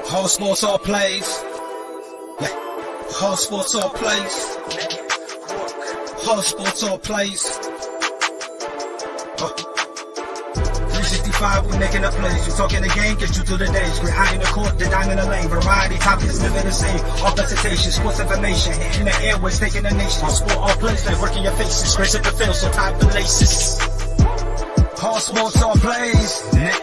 Whole sports all plays. Yeah. Whole sports all plays. Whole sports all plays. 365, we making a plays. You talking the game, get you through the days. We're high in the court, the dime in the lane. Variety topics living the same. All presentation, sports information. In the airways, taking the nation. All sport, all plays, like working your faces. Grace up the field, so tie the laces. Whole sports all plays. Yeah.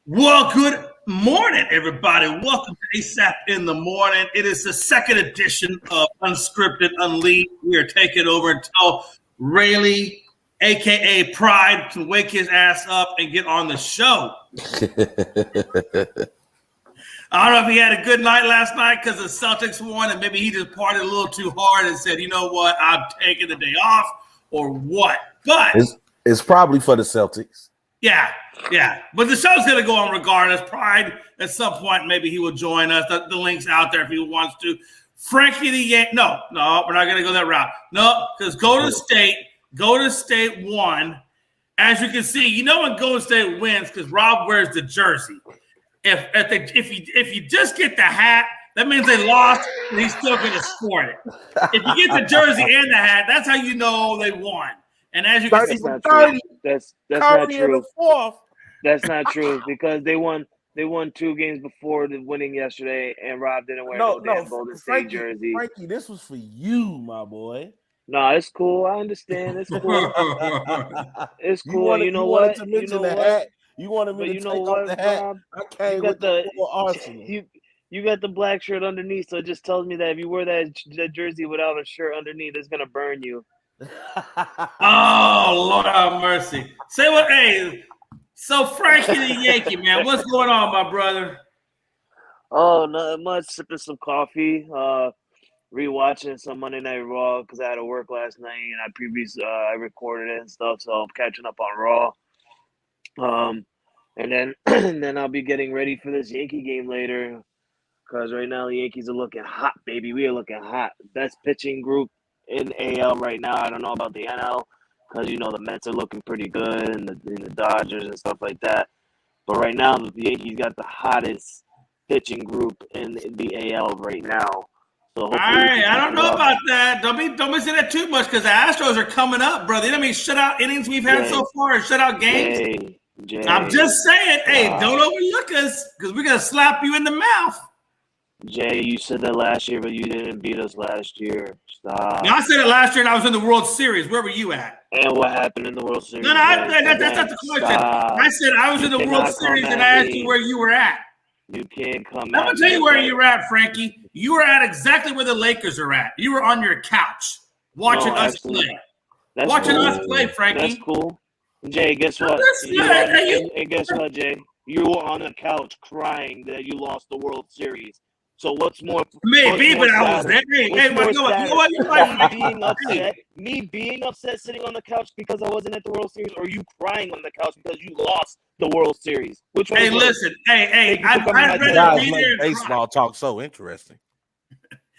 Well, good morning, everybody. Welcome to ASAP in the Morning. It is the second edition of Unscripted Unleashed. We are taking over until Rayleigh, a.k.a. Pride, can wake his ass up and get on the show. I don't know if he had a good night last night because the Celtics won and maybe he just partied a little too hard and said, you know what, I'm taking the day off or what. But it's probably for the Celtics. Yeah. But the show's going to go on regardless. Pride, at some point, maybe he will join us. The link's out there if he wants to. Frankie the Yank. No, we're not going to go that route. No, because Golden State won. As you can see, you know when Golden State wins because Rob wears the jersey. If you just get the hat, that means they lost and he's still going to sport it. If you get the jersey and the hat, that's how you know they won. And as you can see, that's not true. That's not true because they won 2 games before the winning yesterday, and Rob didn't wear no Golden State jersey. Frankie, this was for you, my boy. No, it's cool. I understand. It's cool. It's cool. You know what? You wanted me to take off the hat. Rob, I came with the full arsenal. You got the black shirt underneath, so it just tells me that if you wear that jersey without a shirt underneath, it's gonna burn you. Oh, Lord have mercy. Say what? Hey, so Frankie the Yankee, man, what's going on, my brother? Oh, not much. Sipping some coffee, rewatching some Monday Night Raw because I had to work last night and I recorded it and stuff, so I'm catching up on Raw. And then I'll be getting ready for this Yankee game later because right now the Yankees are looking hot, baby. We are looking hot. Best pitching group in AL right now. I don't know about the NL because the Mets are looking pretty good and the Dodgers and stuff like that. But right now the Yankees got the hottest pitching group in the AL right now. So all right, I don't know about that. Don't be saying that too much because the Astros are coming up, brother. You know how many shutout innings we've had so far, shutout games. Jay, I'm just saying, hey, don't overlook us because we're gonna slap you in the mouth. Jay, you said that last year, but you didn't beat us last year. Stop. No, I said it last year, and I was in the World Series. Where were you at? And what happened in the World Series? No, that's not the question. Stop. I said I was in the World Series, and I asked you where you were at. You can't come. I'm gonna tell you where you were at, Frankie. You were at exactly where the Lakers are at. You were on your couch watching us play. Watching us play, Frankie. That's cool. Jay, guess what? And guess what, Jay? You were on the couch crying that you lost the World Series. So what's more? Maybe, but I was there. Hey, you know what? You're right. Me being upset sitting on the couch because I wasn't at the World Series, or you crying on the couch because you lost the World Series? Which one? Hey, listen. Hey, I'd rather be there. Baseball talk so interesting.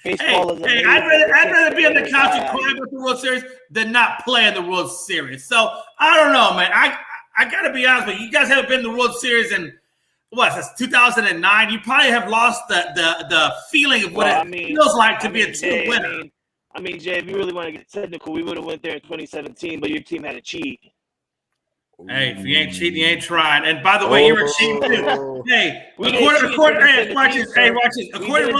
I'd rather be on the couch and cry about the World Series than not play in the World Series. So I don't know, man. I gotta be honest with you. You guys haven't been in the World Series in since 2009. You probably have lost the feeling of what it feels like to be a team winner. I mean, Jay, if you really want to get technical, we would have went there in 2017, but your team had to cheat. Hey, if you ain't cheating, you ain't trying. And by the way, you were cheating too. Hey, according to Rob Manfred, according to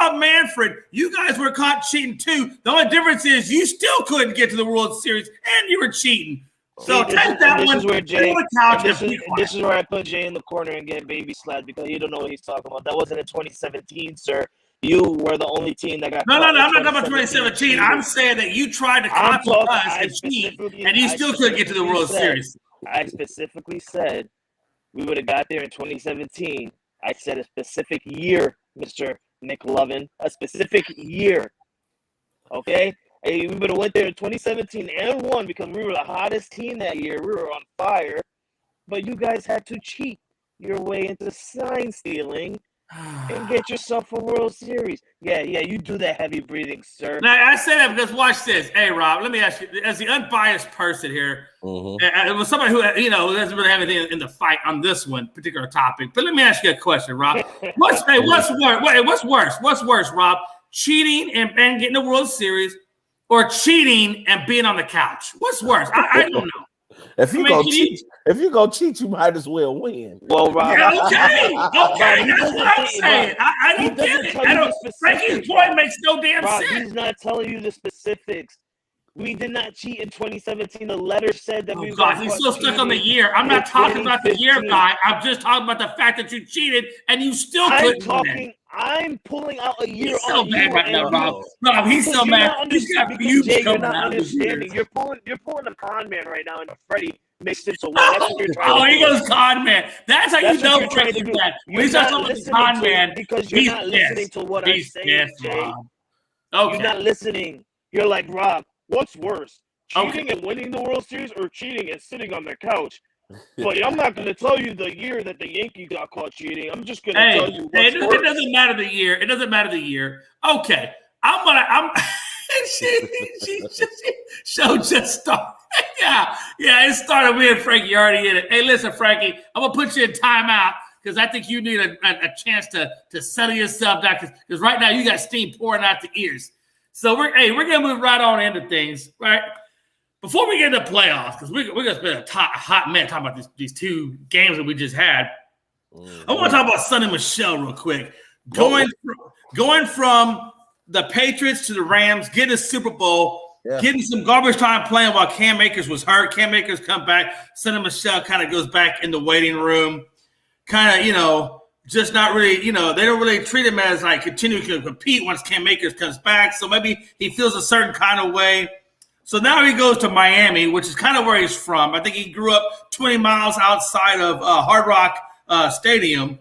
Rob Manfred, you guys were caught cheating too. The only difference is you still couldn't get to the World Series, and you were cheating. So take that one. This is where I put Jay in the corner and get baby slapped because he don't know what he's talking about. That wasn't in 2017, sir. You were the only team that got. No, I'm not talking about 2017. I'm saying that you tried to copy us and cheat, and you still couldn't get to the World Series. I specifically said we would have got there in 2017. I said a specific year, Mr. McLovin, a specific year. Okay? Hey, we would have went there in 2017 and won because we were the hottest team that year. We were on fire. But you guys had to cheat your way into sign stealing and get yourself a World Series. Yeah, you do that heavy breathing, sir. Now, I say that because watch this. Hey, Rob, let me ask you, as the unbiased person here, it was somebody who doesn't really have anything in the fight on this one particular topic. But let me ask you a question, Rob. What's worse? What's worse, Rob? Cheating and getting the World Series, or cheating and being on the couch? What's worse? I don't know. If you go cheat, you might as well win. Well, Rob, okay, that's what I'm saying. I don't get it. Frankie's point makes no damn sense. He's not telling you the specifics. We did not cheat in 2017. The letter said that we were. God, he's still stuck on the year. I'm not talking about the year, guy. I'm just talking about the fact that you cheated and you still couldn't win. I'm pulling out a year. He's so mad right now, Rob. Rob, he's so mad. He's got views coming out of his ears. You're pulling a con man right now into Freddie mixed into one. That's what you're trying to do. He goes con man. That's how you know Freddie's bad. When he starts talking about con man, because you're not listening to what I'm saying, Jay. Okay. You're not listening. You're like, Rob, what's worse? Cheating and winning the World Series, or cheating and sitting on the couch? But I'm not going to tell you the year that the Yankees got caught cheating. I'm just going to tell you what's worse. It doesn't matter the year. It doesn't matter the year. Okay. Show just started. Yeah, it started. We and Frankie already in it. Hey, listen, Frankie, I'm going to put you in timeout because I think you need a chance to settle yourself down because right now you got steam pouring out the ears. So we're going to move right on into things, right? Before we get into playoffs, because we're going to spend a hot minute talking about these two games that we just had. I want to talk about Sonny Michel real quick. Going from the Patriots to the Rams, getting a Super Bowl, getting some garbage time playing while Cam Akers was hurt. Cam Akers come back. Sonny Michel kind of goes back in the waiting room. Kind of, just not really, they don't really treat him as like continuing to compete once Cam Akers comes back. So maybe he feels a certain kind of way. So now he goes to Miami, which is kind of where he's from. I think he grew up 20 miles outside of Hard Rock Stadium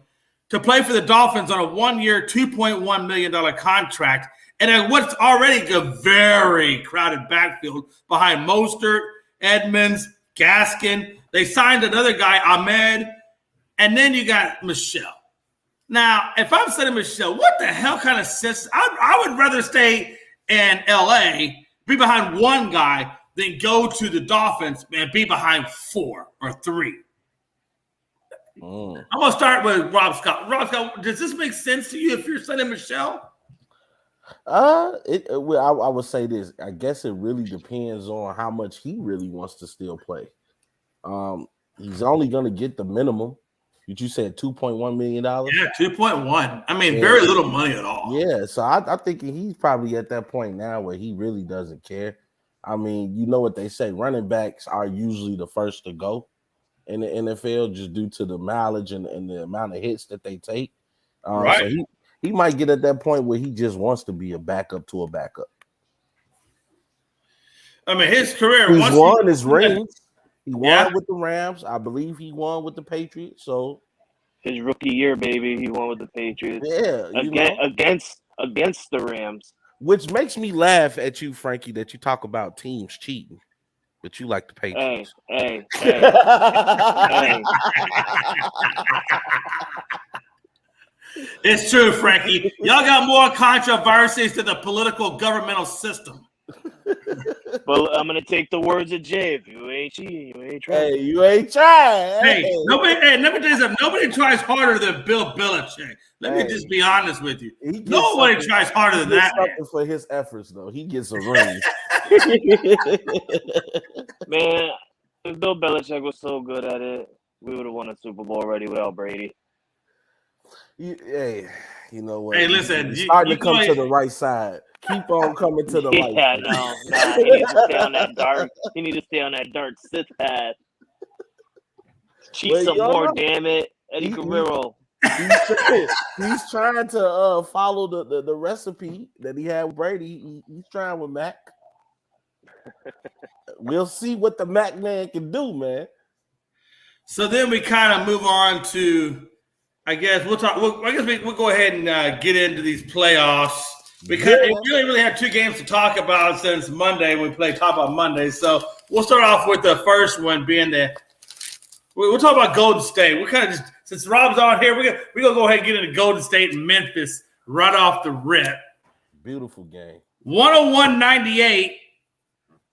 to play for the Dolphins on a 1-year, $2.1 million contract. And at what's already a very crowded backfield behind Mostert, Edmonds, Gaskin. They signed another guy, Ahmed. And then you got Michel. Now, if I'm saying Michel, what the hell kind of sense? I would rather stay in L.A., be behind one guy, than go to the Dolphins and be behind 4 or 3. I'm going to start with Rob Scott. Rob Scott, does this make sense to you if you're sending Michel? I would say this. I guess it really depends on how much he really wants to still play. He's only going to get the minimum. You said $2.1 million? Yeah, 2.1. I mean, very little money at all. Yeah, so I think he's probably at that point now where he really doesn't care. I mean, you know what they say, running backs are usually the first to go in the NFL just due to the mileage and the amount of hits that they take. Right. So he might get at that point where he just wants to be a backup to a backup. I mean, his career. He's won his rings. He won Yeah. with the Rams. I believe he won with the Patriots. So his rookie year, baby, he won with the Patriots. Yeah, against the Rams. Which makes me laugh at you, Frankie, that you talk about teams cheating, but you like the Patriots. Hey. It's true, Frankie. Y'all got more controversies to the political governmental system. But I'm gonna take the words of Jay. If you ain't cheating, you ain't trying. Hey, you ain't trying. Hey, nobody tries harder than Bill Belichick. Let me just be honest with you. Nobody tries harder than that. Something for his efforts, though. He gets a ring. Man, if Bill Belichick was so good at it, we would have won a Super Bowl already without Brady. Hey, you know what? Hey, listen, you're starting to come to the right side. Keep on coming to the right. Yeah, no. He needs to stay on that dark. He needs to stay on that dark Sith path. Cheat some more, damn it, Eddie Guerrero. He's trying to follow the recipe that he had with Brady. He's trying with Mac. We'll see what the Mac man can do, man. So then we kind of move on to, I guess we'll go ahead and get into these playoffs. Because we really had 2 games to talk about since Monday. We played top on Monday. So we'll start off with the first one being the We'll talk about Golden State. We kind of just, since Rob's on here, we're gonna go ahead and get into Golden State and Memphis right off the rip. Beautiful game. 101-98,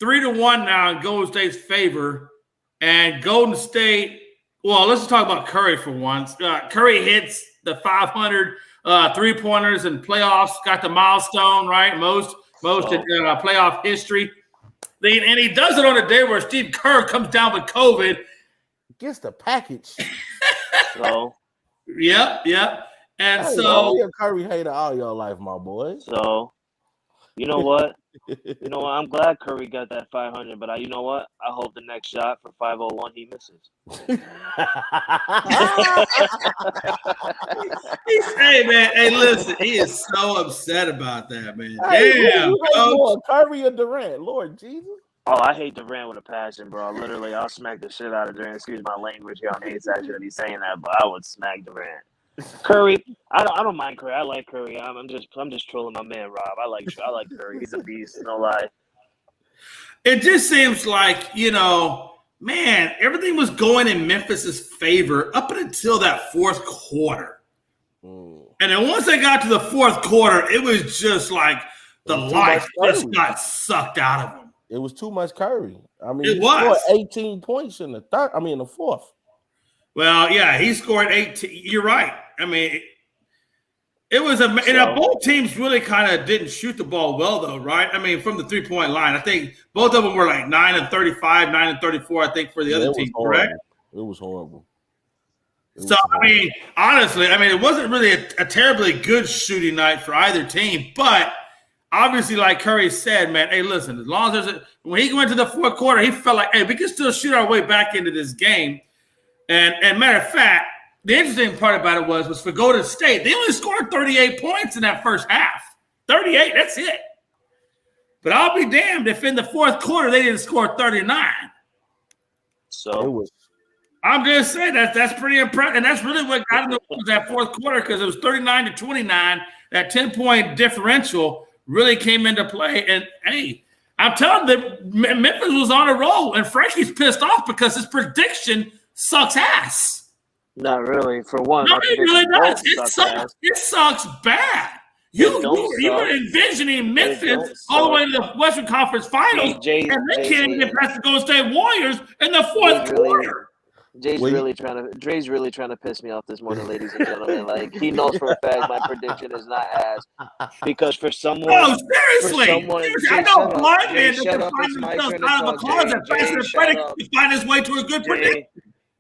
3-1 now in Golden State's favor. And Golden State, well, let's talk about Curry for once. Curry hits the 500 3-pointers in playoffs, got the milestone, right? Most in playoff history. And he does it on a day where Steve Kerr comes down with COVID. Gets the package. So, Yep. And hey, so you're a Curry hater all your life, my boy. So, you know what? I'm glad Curry got that 500, but you know what? I hope the next shot for 501 he misses. Hey man, hey listen, he is so upset about that, man. Damn, coach. Curry or Durant, Lord Jesus. Oh, I hate Durant with a passion, bro. Literally, I'll smack the shit out of Durant. Excuse my language here on the inside. Shouldn't be saying that, but I would smack Durant. Curry, I don't mind Curry. I like Curry. I'm just trolling my man Rob. I like Curry. He's a beast. No lie. It just seems like, man, everything was going in Memphis's favor up until that fourth quarter. And then once they got to the fourth quarter, it was just like the life just got sucked out of them. It was too much Curry. I mean, he scored 18 points in the fourth. Well, yeah, he scored 18. You're right. I mean, it was both teams really kind of didn't shoot the ball well, though, right? I mean, from the 3-point line, I think both of them were like 9 and 35, 9 and 34. I think for the other team, correct? It was horrible. I mean, honestly, it wasn't really a terribly good shooting night for either team, but obviously, like Curry said, man, hey, listen, as long as when he went to the fourth quarter, he felt like, hey, we can still shoot our way back into this game. And matter of fact, the interesting part about it was for Golden State, they only scored 38 points in that first half. 38, that's it. But I'll be damned if in the fourth quarter they didn't score 39. So I'm just saying that's pretty impressive. And that's really what got them to that fourth quarter, because it was 39-29. That 10-point differential really came into play. And, hey, I'm telling you, Memphis was on a roll. And Frankie's pissed off because his prediction sucks ass. Not really. For one, no, it really does. It sucks bad. You were envisioning Memphis all the way to the Western Conference Finals, and they can't get past the Golden State Warriors in the fourth quarter. Dre's really trying to piss me off this morning, ladies and gentlemen. Like, he knows for a fact my prediction is not ass, because for someone. No, seriously. I know a blind man that can find himself out of a closet to find his way to a good prediction.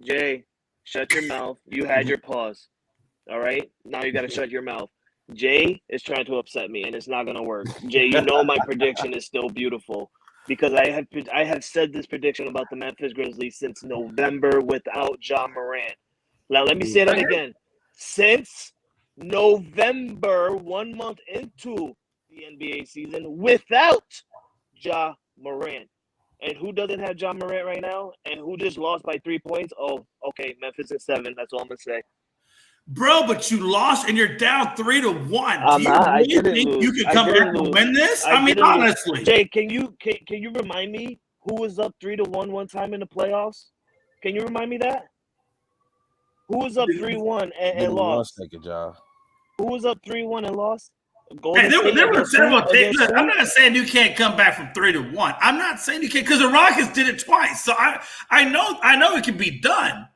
Jay, shut your mouth. You had your pause. All right? Now you got to shut your mouth. Jay is trying to upset me, and it's not going to work. Jay, you know my prediction is still beautiful, because I have said this prediction about the Memphis Grizzlies since November without Ja Morant. Now, let me say that again. Since November, 1 month into the NBA season, without Ja Morant. And who doesn't have Ja Morant right now? And who just lost by 3 points? Oh, okay, Memphis is 7. That's all I'm going to say. Bro, but you lost and you're down 3-1. I Do you really think you can come back and win this? I mean, honestly. Jay, can you remind me who was up 3-1 one time in the playoffs? Can you remind me that? Who was up 3-1 and lost? Who was up 3-1 and lost? Hey, there were several teams. I'm not saying you can't come back from 3-1. I'm not saying you can't, because the Rockets did it twice. So I know it can be done.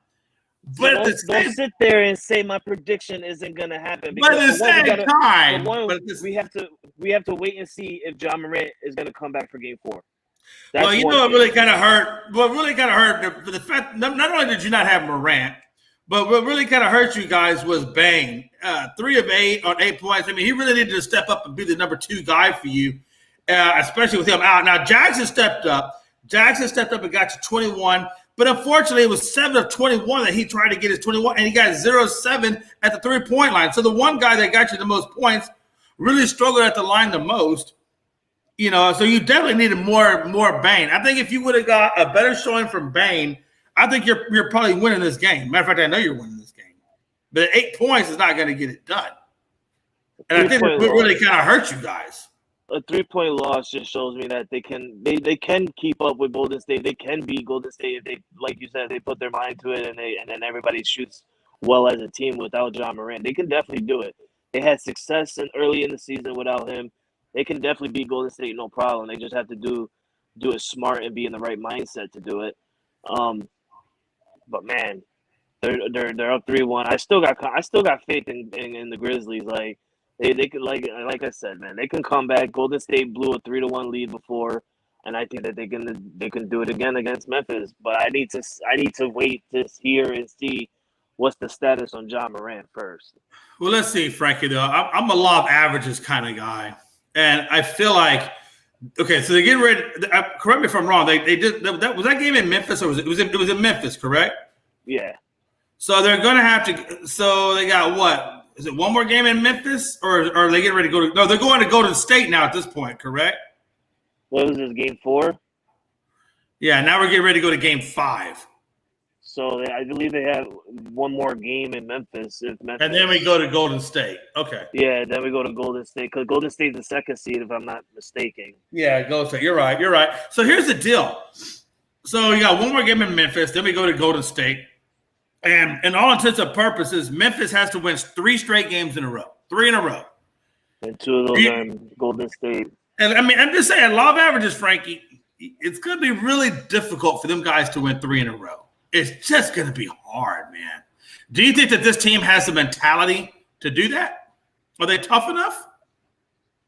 But don't sit there and say my prediction isn't gonna happen. But at the same time, we have to wait and see if Ja Morant is gonna come back for Game 4. Well, it really kind of hurt. What really kind of hurt the fact not only did you not have Morant, but what really kind of hurt you guys was Bane. 3 of 8 on 8 points. I mean, he really needed to step up and be the number 2 guy for you, especially with him out. Now Jackson stepped up. And got you 21. But unfortunately, it was 7 of 21 that he tried to get his 21, and he got 0-7 at the 3-point line. So the one guy that got you the most points really struggled at the line the most. So you definitely needed more Bane. I think if you would have got a better showing from Bane, I think you're probably winning this game. Matter of fact, I know you're winning this game. But 8 points is not going to get it done. And I think it really kind of hurt you guys. a 3-point loss just shows me that they can keep up with Golden State. They can beat Golden State if they, like you said, they put their mind to it and then everybody shoots well as a team without John Morant. They can definitely do it. They had success early in the season without him. They can definitely beat Golden State, no problem. They just have to do it smart and be in the right mindset to do it. But man, they're up 3-1. I still got faith in the Grizzlies. Like they could, like I said, man, they can come back. Golden State blew a 3-1 lead before, and I think that they can do it again against Memphis. But I need to wait to hear and see what's the status on John Morant first. Well, let's see, Frankie. Though I'm a law of averages kind of guy, and I feel like okay. So they're getting ready. Correct me if I'm wrong. They did that. Was that game in Memphis or was it was in Memphis? Correct. Yeah. So they're going to have to. So they got what? Is it one more game in Memphis, or are they getting ready to go to? No, they're going to Golden State now at this point. Correct. What was this, game 4? Yeah. Now we're getting ready to go to game 5. So I believe they have one more game in Memphis. And then we go to Golden State. Okay. Yeah, then we go to Golden State because Golden State's the 2nd seed, if I'm not mistaken. Yeah, Golden State. You're right. So here's the deal. So you got one more game in Memphis. Then we go to Golden State. And in all intents and purposes, Memphis has to win 3 straight games in a row. 3 in a row. And 2 of those are in Golden State. And I mean, I'm just saying, law of averages, Frankie, it's going to be really difficult for them guys to win 3 in a row. It's just going to be hard, man. Do you think that this team has the mentality to do that? Are they tough enough?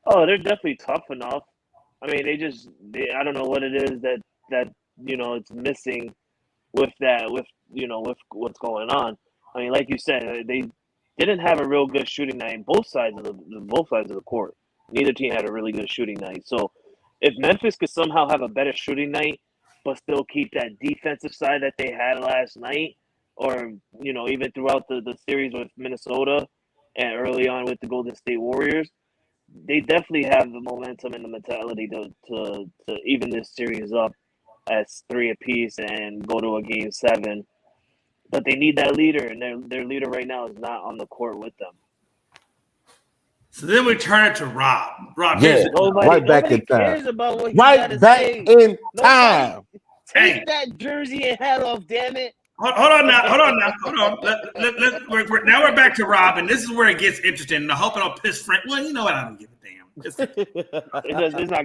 Oh, they're definitely tough enough. I mean, I don't know what it is that it's missing with what's going on. I mean, like you said, they didn't have a real good shooting night both sides of the court. Neither team had a really good shooting night. So if Memphis could somehow have a better shooting night but still keep that defensive side that they had last night, or even throughout the series with Minnesota and early on with the Golden State Warriors, they definitely have the momentum and the mentality to even this series up as 3 apiece and go to a game 7. But they need that leader, and their leader right now is not on the court with them. So then we turn it to Rob. Rob, Yeah, right back in time. Right back in time. Take that jersey and hat off, damn it. Hold on now. Now we're back to Rob, and this is where it gets interesting. And I hope I don't piss Frank. Well, you know what? I don't give a damn.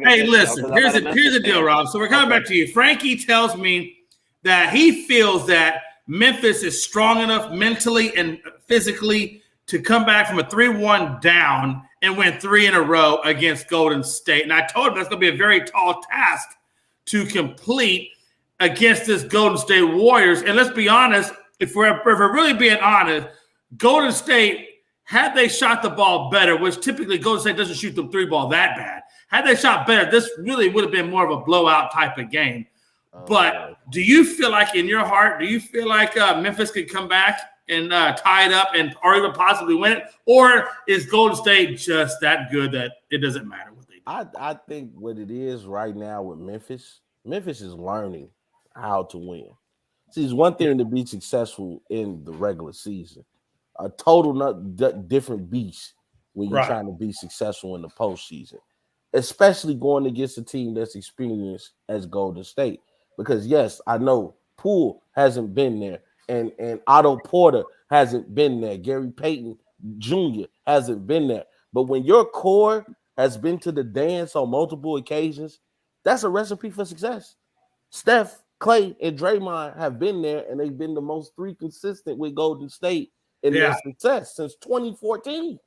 Hey, listen. Here's the deal, Rob. So we're coming back to you. Frankie tells me that he feels that Memphis is strong enough mentally and physically to come back from a 3-1 down and win 3 in a row against Golden State. And I told him that's going to be a very tall task to complete against this Golden State Warriors. And let's be honest, if we're really being honest, Golden State, had they shot the ball better, which typically Golden State doesn't shoot the 3 ball that bad, had they shot better, this really would have been more of a blowout type of game. But do you feel like in your heart, do you feel like Memphis could come back and tie it up or even possibly win it? Or is Golden State just that good that it doesn't matter what they do? I think what it is right now with Memphis is learning how to win. See, it's one thing to be successful in the regular season. A total different beast when you're trying to be successful in the postseason, especially going against a team that's experienced as Golden State. Because, yes, I know Poole hasn't been there, and Otto Porter hasn't been there. Gary Payton Jr. hasn't been there. But when your core has been to the dance on multiple occasions, that's a recipe for success. Steph, Clay, and Draymond have been there, and they've been the most 3 consistent with Golden State in their success since 2014.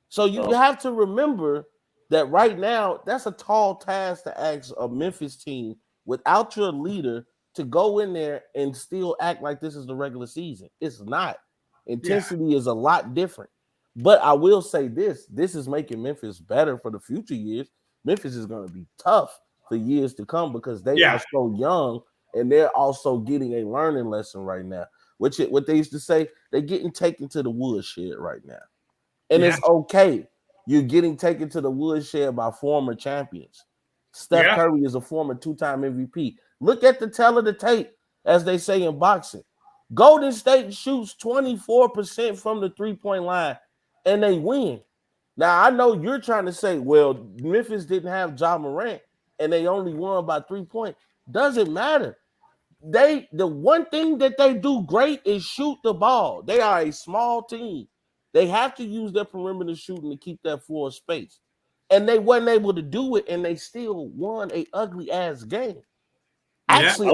So you have to remember that right now, that's a tall task to ask a Memphis team without your leader to go in there and still act like this is the regular season. It's not. Intensity is a lot different. But I will say this is making Memphis better for the future years. Memphis is going to be tough for years to come because they are so young, and they're also getting a learning lesson right now. What they used to say, they're getting taken to the woodshed right now. And it's okay. You're getting taken to the woodshed by former champions. Steph Curry is a former 2-time MVP. Look at the tell of the tape, as they say in boxing. Golden State shoots 24% from the 3-point line, and they win. Now I know you're trying to say, well, Memphis didn't have Ja Morant and they only won by 3 points. Doesn't matter. The one thing that they do great is shoot the ball. They are a small team. They have to use their perimeter shooting to keep that floor space. And they wasn't able to do it, and they still won a ugly ass game. Actually,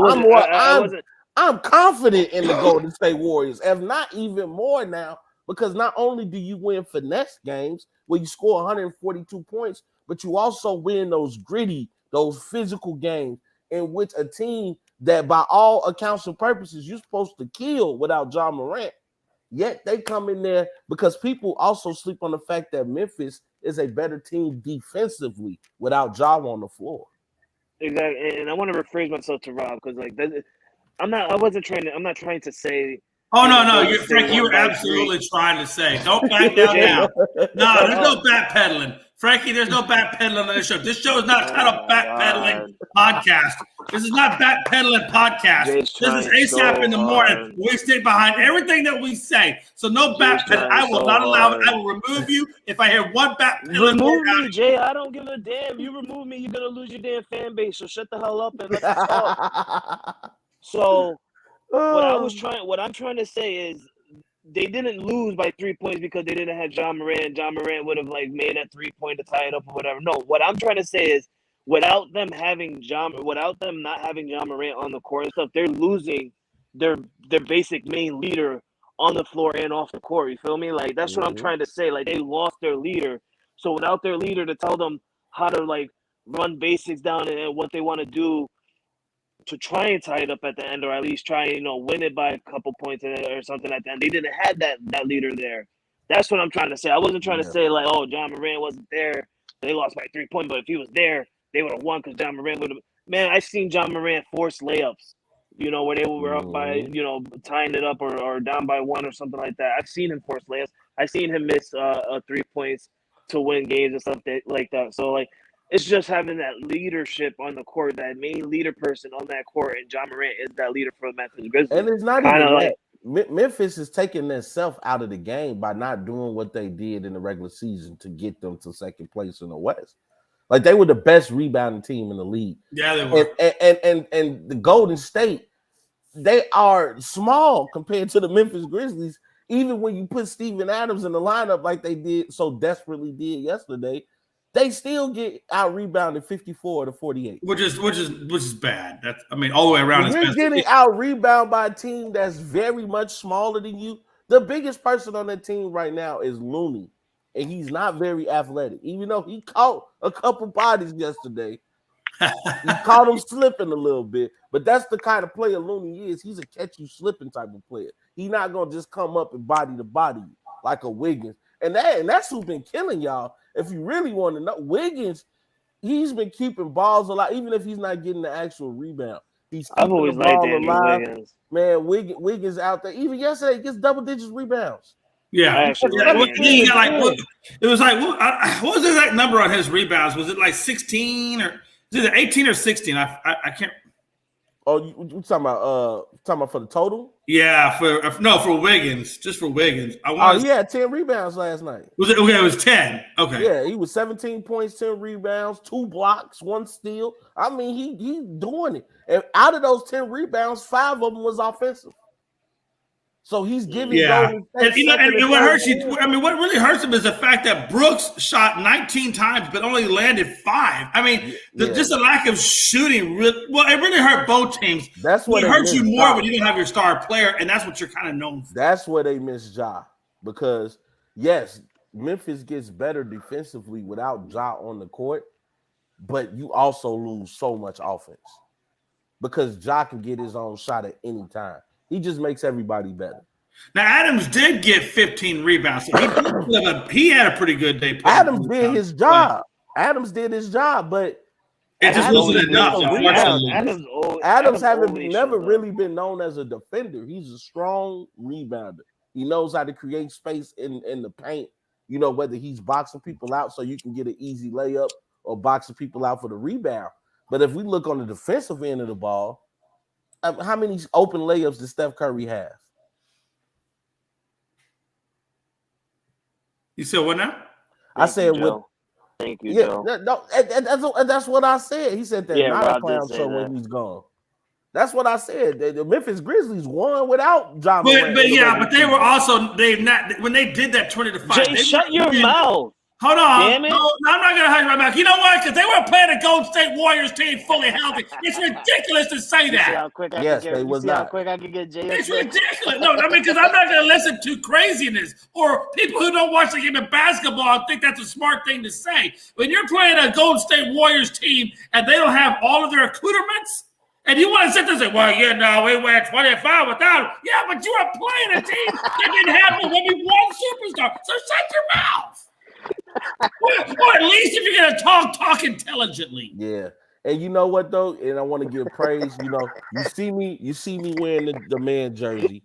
I'm confident in the Golden State Warriors, if not even more now, because not only do you win finesse games where you score 142 points, but you also win those gritty, those physical games in which a team that by all accounts and purposes you're supposed to kill without Ja Morant, yet they come in there because people also sleep on the fact that Memphis is a better team defensively without Ja on the floor. Exactly, and I want to rephrase myself to Rob because I'm not trying to say. Oh no, Frank, you were absolutely trying to say. Don't back down now. No, there's no backpedaling. Frankie, there's no backpedaling on this show. This show is not titled Backpedaling Podcast. This is not Backpedaling Podcast. This is ASAP in the morning. We stay behind everything that we say. So no backpedaling. I will not allow it. I will remove you if I hear one backpedaling. Remove me, Jay. I don't give a damn. You remove me, you're going to lose your damn fan base. So shut the hell up and let me talk. So what I'm trying to say is they didn't lose by 3 points because they didn't have Ja Morant. Ja Morant would have made that 3-point to tie it up or whatever. No, what I'm trying to say is without them not having Ja Morant on the court and stuff, they're losing their basic main leader on the floor and off the court. You feel me? That's what I'm trying to say. They lost their leader. So without their leader to tell them how to run basics down and what they want to do to try and tie it up at the end, or at least try and win it by a couple points or something like that. And they didn't have that leader there. That's what I'm trying to say. I wasn't trying to say oh, Ja Morant wasn't there, they lost by 3 points. But if he was there, they would have won because Ja Morant would have. Man, I've seen Ja Morant force layups. Where they were up by tying it up or down by 1 or something like that. I've seen him force layups. I've seen him miss 3 points to win games and stuff like that. So it's just having that leadership on the court, that main leader person on that court, and Ja Morant is that leader for the Memphis Grizzlies. And it's not even that. Memphis is taking themselves out of the game by not doing what they did in the regular season to get them to second place in the West. They were the best rebounding team in the league. Yeah, they were. And the Golden State, they are small compared to the Memphis Grizzlies. Even when you put Steven Adams in the lineup like they did so desperately did yesterday, they still get out rebounded 54 to 48, which is bad. That's all the way around. You're getting out rebounded by a team that's very much smaller than you. The biggest person on that team right now is Looney, and he's not very athletic. Even though he caught a couple bodies yesterday, he caught him slipping a little bit. But that's the kind of player Looney is. He's a catch you slipping type of player. He's not gonna just come up and body to body like a Wiggins, and that's who's been killing y'all. If you really want to know, Wiggins, he's been keeping balls alive, even if he's not getting the actual rebound. He's keeping the ball alive. Wiggins. Man, Wiggins out there. Even yesterday, he gets double digits rebounds. Yeah. It was what was the exact number on his rebounds? Was it 16 or is it 18 or 16? I can't. Oh, you talking about for the total? Yeah, for Wiggins, just for Wiggins. He had 10 rebounds last night. Was it okay? It was 10. Okay. Yeah, he was 17 points, 10 rebounds, 2 blocks, 1 steal. He's doing it. And out of those 10 rebounds, 5 of them was offensive. So he's giving and what hurts you? What really hurts him is the fact that Brooks shot 19 times but only landed 5. Just a lack of shooting. It really hurt both teams. That's what it hurts you more when you don't have your star player, and that's what you're kind of known for. That's where they miss Ja, because yes, Memphis gets better defensively without Ja on the court, but you also lose so much offense because Ja can get his own shot at any time. He just makes everybody better. Now, Adams did get 15 rebounds. So he had a pretty good day. Adams did his job. But it just wasn't enough. Adams never really been known as a defender. He's a strong rebounder. He knows how to create space in the paint, whether he's boxing people out so you can get an easy layup or boxing people out for the rebound. But if we look on the defensive end of the ball, how many open layups does Steph Curry have? You said what now? I said with. Thank you, Joe. That's what I said. He said that not Rob a clown did say show that. when he's gone. That's what I said. The Memphis Grizzlies won without John Morant. But they were also when they did that 20-5. Jay, shut your mouth. Hold on. Damn it. No, I'm not going to hide my mouth. You know what? Because they were playing a Golden State Warriors team fully healthy. It's ridiculous to say that. See how quick I can get Jay. It's ridiculous. No, I mean, because I'm not going to listen to craziness or people who don't watch the game of basketball think that's a smart thing to say. When you're playing a Golden State Warriors team and they don't have all of their accoutrements, and you want to sit there and say, well, we went 25 without him. Yeah, but you were playing a team that didn't have maybe one superstar. So shut your mouth. or at least if you're going to talk intelligently. Yeah. And you know what, though? And I want to give praise. You see me wearing the man jersey.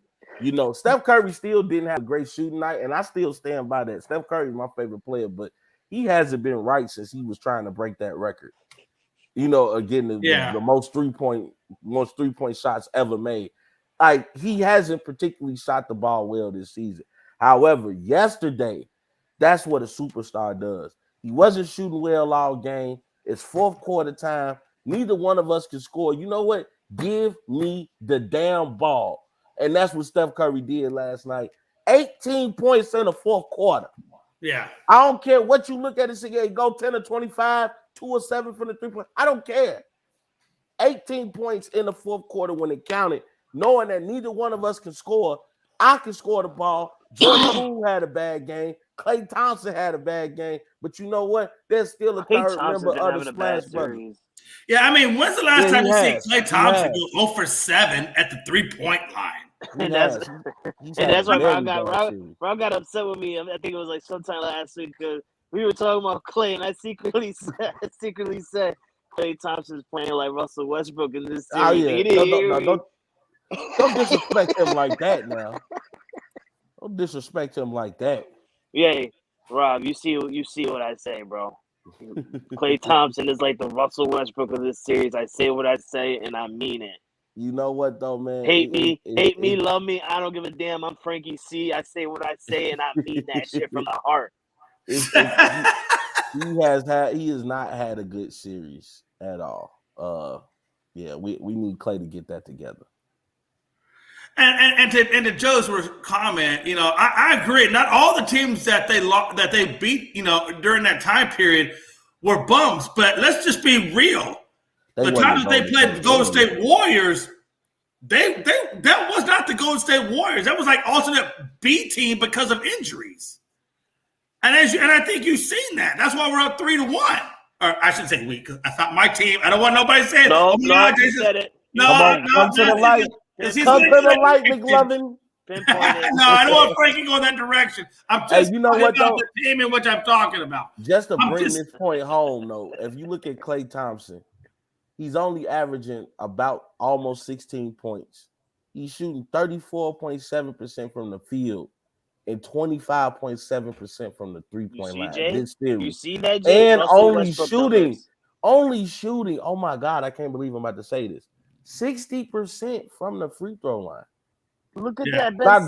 Steph Curry still didn't have a great shooting night, and I still stand by that. Steph Curry is my favorite player, but he hasn't been right since he was trying to break that record. Again, the most three-point shots ever made. Like, he hasn't particularly shot the ball well this season. However, yesterday, that's what a superstar does. He wasn't shooting well all game. It's fourth quarter time. Neither one of us can score. You know what? Give me the damn ball. And that's what Steph Curry did last night. 18 points in the fourth quarter. Yeah. I don't care what you look at and say, go 10 or 25, 2 or 7 from the three-point. I don't care. 18 points in the fourth quarter when it counted, knowing that neither one of us can score. I can score the ball. Jordan Poole had a bad game. Klay Thompson had a bad game. But you know what? There's still a third member of the Splash Brothers. Yeah, I mean, when's the last time you see Klay Thompson go 0 for 7 at the three-point line? And that's why Rob got upset with me. I think it was like sometime last week because we were talking about Klay, and I secretly said Klay Thompson's playing like Russell Westbrook in this series. Oh, yeah. Don't disrespect him like that now. Don't disrespect him like that. Yeah, Rob, you see what I say, bro. Klay Thompson is like the Russell Westbrook of this series. I say what I say, and I mean it. You know what, though, man? Hate me, love me. I don't give a damn. I'm Frankie C. I say what I say, and I mean that shit from the heart. He has not had a good series at all. We need Klay to get that together. And to Joe's comment, I agree. Not all the teams that they beat, during that time period were bums. But let's just be real. The times that they played the Golden State Warriors, that was not the Golden State Warriors. That was like alternate B team because of injuries. And I think you've seen that. That's why we're up 3-1. Or I should say we. Because I thought my team. I don't want nobody saying. No, you said it. Come to the light. Come to the light, McLovin. No, I don't want Frankie going that direction. I'm just about the team in which I'm talking about. Just to bring this point home, though, if you look at Klay Thompson, he's only averaging about almost 16 points. He's shooting 34.7% from the field and 25.7% from the three-point line. This series. You see that, Jay? And only shooting. Oh my God, I can't believe I'm about to say this. 60% from the free throw line. Look at that. Now,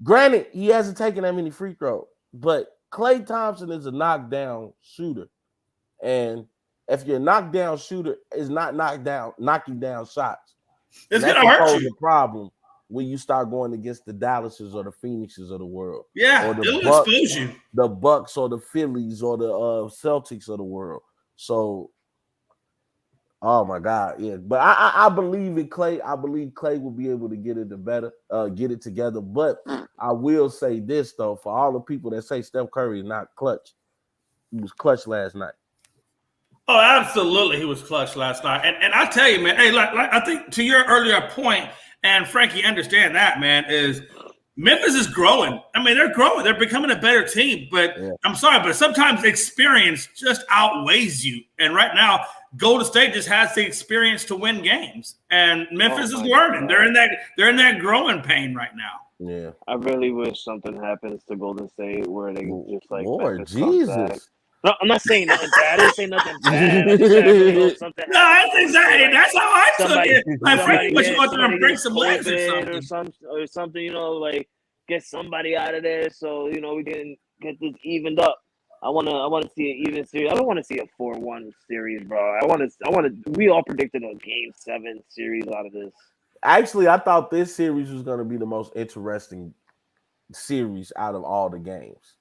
granted, he hasn't taken that many free throws, but Klay Thompson is a knockdown shooter. And if your knockdown shooter is not knocking down shots, it's going to hurt you. The problem when you start going against the Dallases or the Phoenixes of the world. Yeah, or the Bucks or the Phillies or the Celtics of the world. So, oh my God, yeah. But I believe in Klay. I believe Klay will be able to get it together. But I will say this though, for all the people that say Steph Curry is not clutch, he was clutch last night. Oh, absolutely, he was clutch last night. And I tell you, man, hey, like I think to your earlier point, and Frankie, understand that, man, is Memphis is growing. I mean, they're growing. They're becoming a better team. But I'm sorry, but sometimes experience just outweighs you. And right now, Golden State just has the experience to win games. And Memphis is learning. God. They're in that growing pain right now. Yeah. I really wish something happens to Golden State where they just like Lord Jesus. No, I'm not saying nothing bad. I didn't say nothing bad. That's exactly. That's how I took it. Like Frankie was going to break some legs or something. Like get somebody out of there so we can get this evened up. I wanna see an even series. I don't want to see a 4-1 series, bro. I want to. We all predicted a Game 7 series out of this. Actually, I thought this series was going to be the most interesting series out of all the games,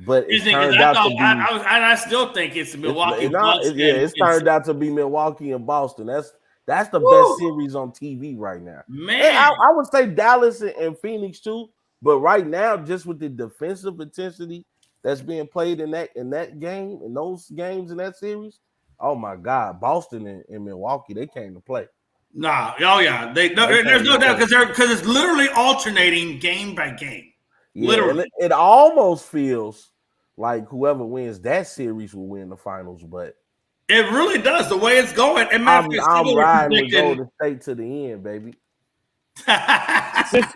but it turned out to be. I still think it's the Milwaukee Bucks. It's turned out to be Milwaukee and Boston. That's the best series on TV right now. Man, and I would say Dallas and Phoenix too, but right now, just with the defensive intensity that's being played in that game, in those games in that series, oh my God, Boston and Milwaukee, they came to play. Nah, oh yeah, there's no doubt because it's literally alternating game by game. Yeah, literally, it almost feels like whoever wins that series will win the finals, but it really does the way it's going. And I'm riding with Golden State to the end, baby.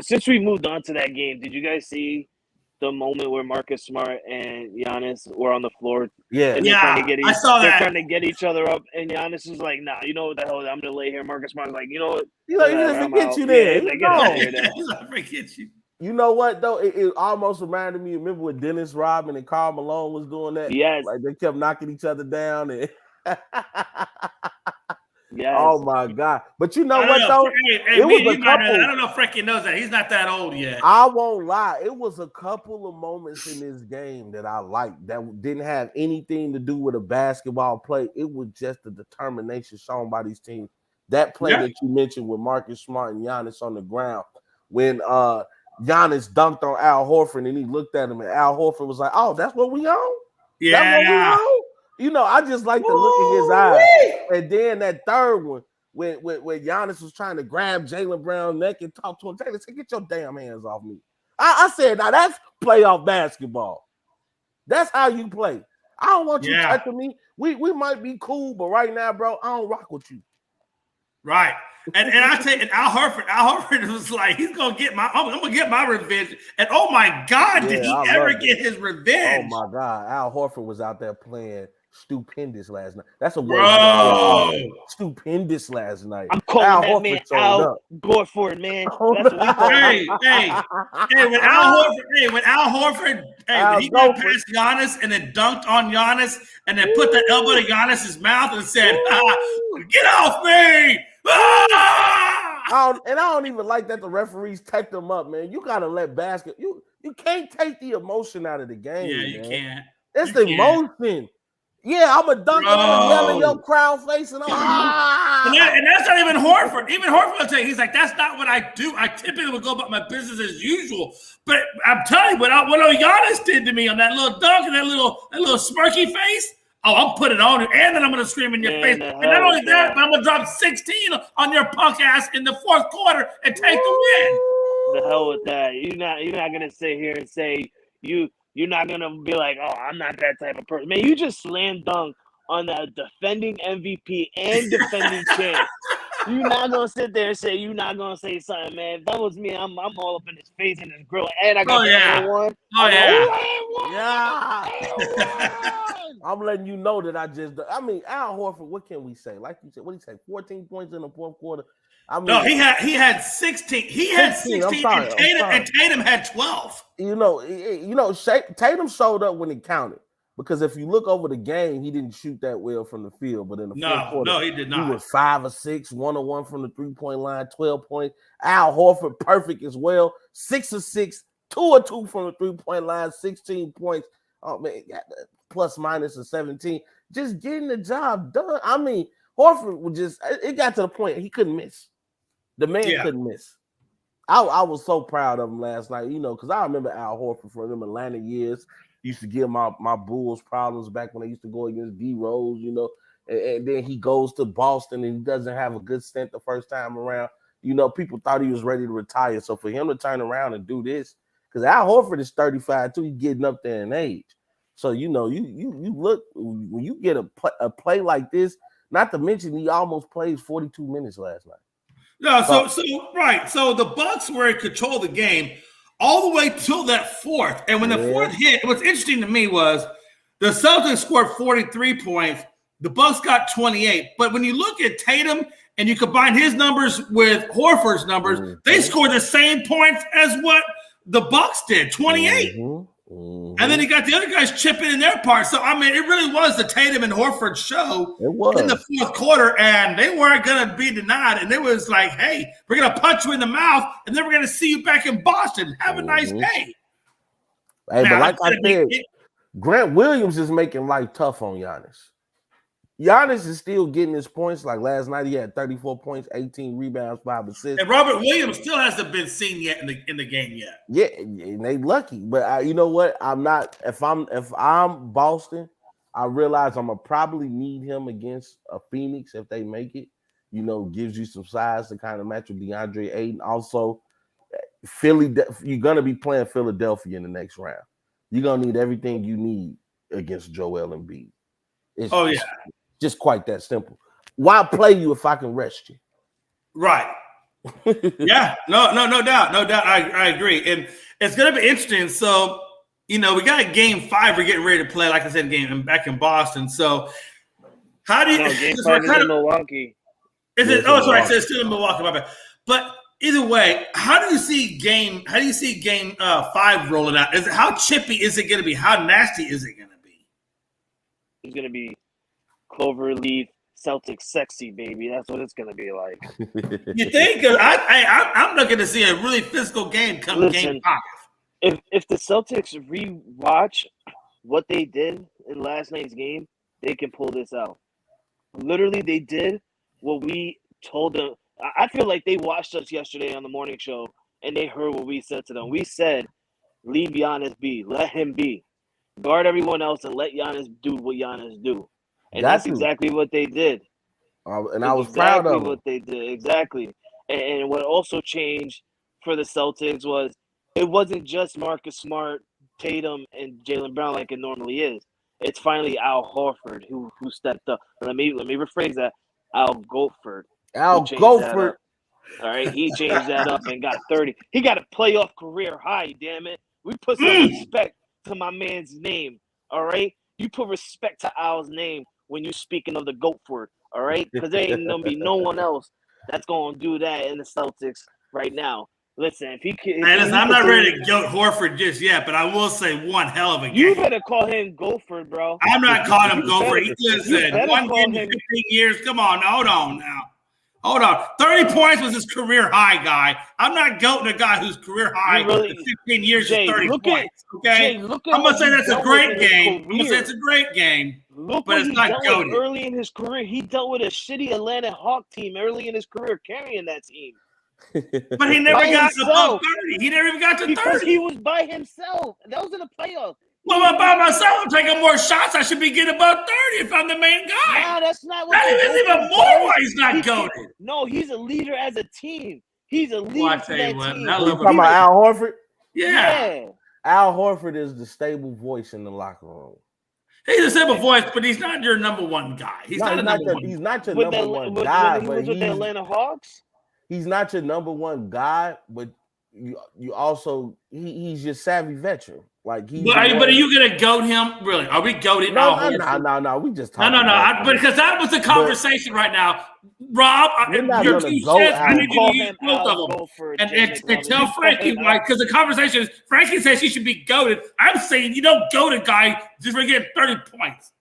since we moved on to that game, did you guys see the moment where Marcus Smart and Giannis were on the floor? Yeah, I saw that. They're trying to get each other up, and Giannis is like, "Nah, you know what the hell? I'm gonna lay here." Marcus Smart's like, "You know what? He's like, forget you there. Forget you." You know what though? It almost reminded me. Remember when Dennis Rodman and Karl Malone was doing that? Yes. Like they kept knocking each other down and. Yes. Oh my God! But you know what though? It was a couple. I don't know if Frankie knows that. He's not that old yet. I won't lie. It was a couple of moments in this game that I liked that didn't have anything to do with a basketball play. It was just the determination shown by these teams. That play that you mentioned with Marcus Smart and Giannis on the ground when Giannis dunked on Al Horford and he looked at him and Al Horford was like, "Oh, that's what we on? Yeah." That's what we on? You know, I just like to look in his eyes. And then that third one, when Giannis was trying to grab Jaylen Brown's neck and talk to him, Taylor said, "Get your damn hands off me." I said, now that's playoff basketball. That's how you play. I don't want you touching me. We might be cool, but right now, bro, I don't rock with you. Right. And I tell you, Al Horford was like, I'm gonna get my revenge. And oh my God, did he ever get his revenge? Oh my God, Al Horford was out there playing stupendous last night. That's a word. Bro. Stupendous last night. I'm calling Al that man Al Horford, man. That's what hey, when Al Horford, he got past Giannis and then dunked on Giannis and then put the elbow to Giannis's mouth and said, "Get off me!" I don't even like that the referees take them up, man. You gotta let you can't take the emotion out of the game. Yeah, man. you can't. It's the emotion. Yeah, I'm a dunk and yelling your crowd face and and that's not even Horford. Even Horford will tell you, he's like, "That's not what I do. I typically would go about my business as usual." But I'm telling you, what Giannis did to me on that little dunk and that little smirky face. Oh, I'm putting it on you, and then I'm going to scream in your face. And not only that, but I'm going to drop 16 on your punk ass in the fourth quarter and take the win. The hell with that. You're not going to sit here and say you're not going to be like, "Oh, I'm not that type of person." Man, you just slam dunk on the defending MVP and defending champ. You're not going to sit there and say you're not going to say something, man. If that was me, I'm all up in his face and his grill. And I got the one. Oh, yeah. I'm letting you know that Al Horford, what can we say? Like you said, what did he say? 14 points in the fourth quarter. No, he had 16. He had 16 and Tatum had 12. Tatum showed up when it counted. Because if you look over the game, he didn't shoot that well from the field. But in the fourth quarter, he did not. He was 5 of 6, 1 of 1 from the 3-point line, 12 points. Al Horford, perfect as well. 6 of 6, 2 of 2 from the 3-point line, 16 points. Oh, man, plus minus of 17. Just getting the job done. I mean, Horford was it got to the point he couldn't miss. The man couldn't miss. I was so proud of him last night, because I remember Al Horford from them Atlanta years. Used to give my Bulls problems back when they used to go against D Rose, and then he goes to Boston and he doesn't have a good stint the first time around. People thought he was ready to retire. So for him to turn around and do this, because Al Horford is 35 too, he's getting up there in age. So you look when you get a play like this. Not to mention he almost played 42 minutes last night. No, so the Bucks were in control of the game all the way till that fourth. And when the fourth hit, what's interesting to me was the Celtics scored 43 points. The Bucks got 28. But when you look at Tatum and you combine his numbers with Horford's numbers, they scored the same points as what the Bucks did, 28. And then he got the other guys chipping in their part. So, I mean, it really was the Tatum and Horford show in the fourth quarter, and they weren't going to be denied. And it was like, hey, we're going to punch you in the mouth, and then we're going to see you back in Boston. Have a nice day. Hey, but like I said, Grant Williams is making life tough on Giannis. Giannis is still getting his points. Like last night, he had 34 points, 18 rebounds, 5 assists. And Robert Williams still hasn't been seen yet in the game yet. Yeah, and they lucky. But you know what? I'm not. If I'm Boston, I realize I'm gonna probably need him against a Phoenix if they make it. You know, gives you some size to kind of match with DeAndre Ayton. Also, Philly, you're gonna be playing Philadelphia in the next round. You're gonna need everything you need against Joel Embiid. It's just quite that simple. Why play you if I can rest you? Right. Yeah. No doubt. I agree. And it's going to be interesting. So, you know, we got game 5. We're getting ready to play, like I said, back in Boston. So, how do you? Game 5 is in Milwaukee. Is it? Oh, sorry. It's still in Milwaukee. My bad. But either way, how do you see game 5 rolling out? How chippy is it going to be? How nasty is it going to be? It's going to be Cloverleaf Celtics sexy, baby. That's what it's going to be like. You think? I'm looking to see a really physical game come game 5. If the Celtics rewatch what they did in last night's game, they can pull this out. Literally, they did what we told them. I feel like they watched us yesterday on the morning show, and they heard what we said to them. We said, leave Giannis be. Let him be. Guard everyone else and let Giannis do what Giannis do. And that's exactly what they did. And I was proud of what they did. Exactly. And what also changed for the Celtics was it wasn't just Marcus Smart, Tatum, and Jaylen Brown like it normally is. It's finally Al Horford who stepped up. Let me rephrase that. Al Goldford. Al Goldford. All right, he changed that up and got 30. He got a playoff career high, damn it. We put some respect to my man's name, all right? You put respect to Al's name when you're speaking of the Goatford, all right? Because there ain't going to be no one else that's going to do that in the Celtics right now. Listen, if he can... I'm not ready to goat Horford just yet, but I will say one hell of a game. You better call him Goatford, bro. I'm not calling him Goatford. He just said one game in 15 years. Come on, hold on now. Hold on. 30 points was his career high, guy. I'm not goating a guy whose career high in 15 years is 30 points. Okay? I'm going to say that's a great game. I'm going to say it's a great game, but it's not goated. Early in his career, he dealt with a shitty Atlanta Hawk team early in his career carrying that team. But he never got above 30. He never even got to 30. Because he was by himself. That was in the playoffs. Well, I'm by myself. I'm taking more shots. I should be getting about 30 if I'm the main guy. No, that's not what that is even more why he's not goated. No, he's a leader as a team. He's a leader for that team. You talking about Al Horford? Yeah. Al Horford is the stable voice in the locker room. He's a stable voice, but he's not your number one guy. He's not your number one guy. When he was with the Atlanta Hawks? He's not your number one guy, but you also he's your savvy veteran. Like but are you gonna goat him? Really? Are we goating? No. We just talking. No. Because that was the conversation right now, Rob. You're too shit. I need you to use both of them and tell Frankie why. Because the conversation is Frankie says he should be goated. I'm saying you don't goat a guy just for getting 30 points.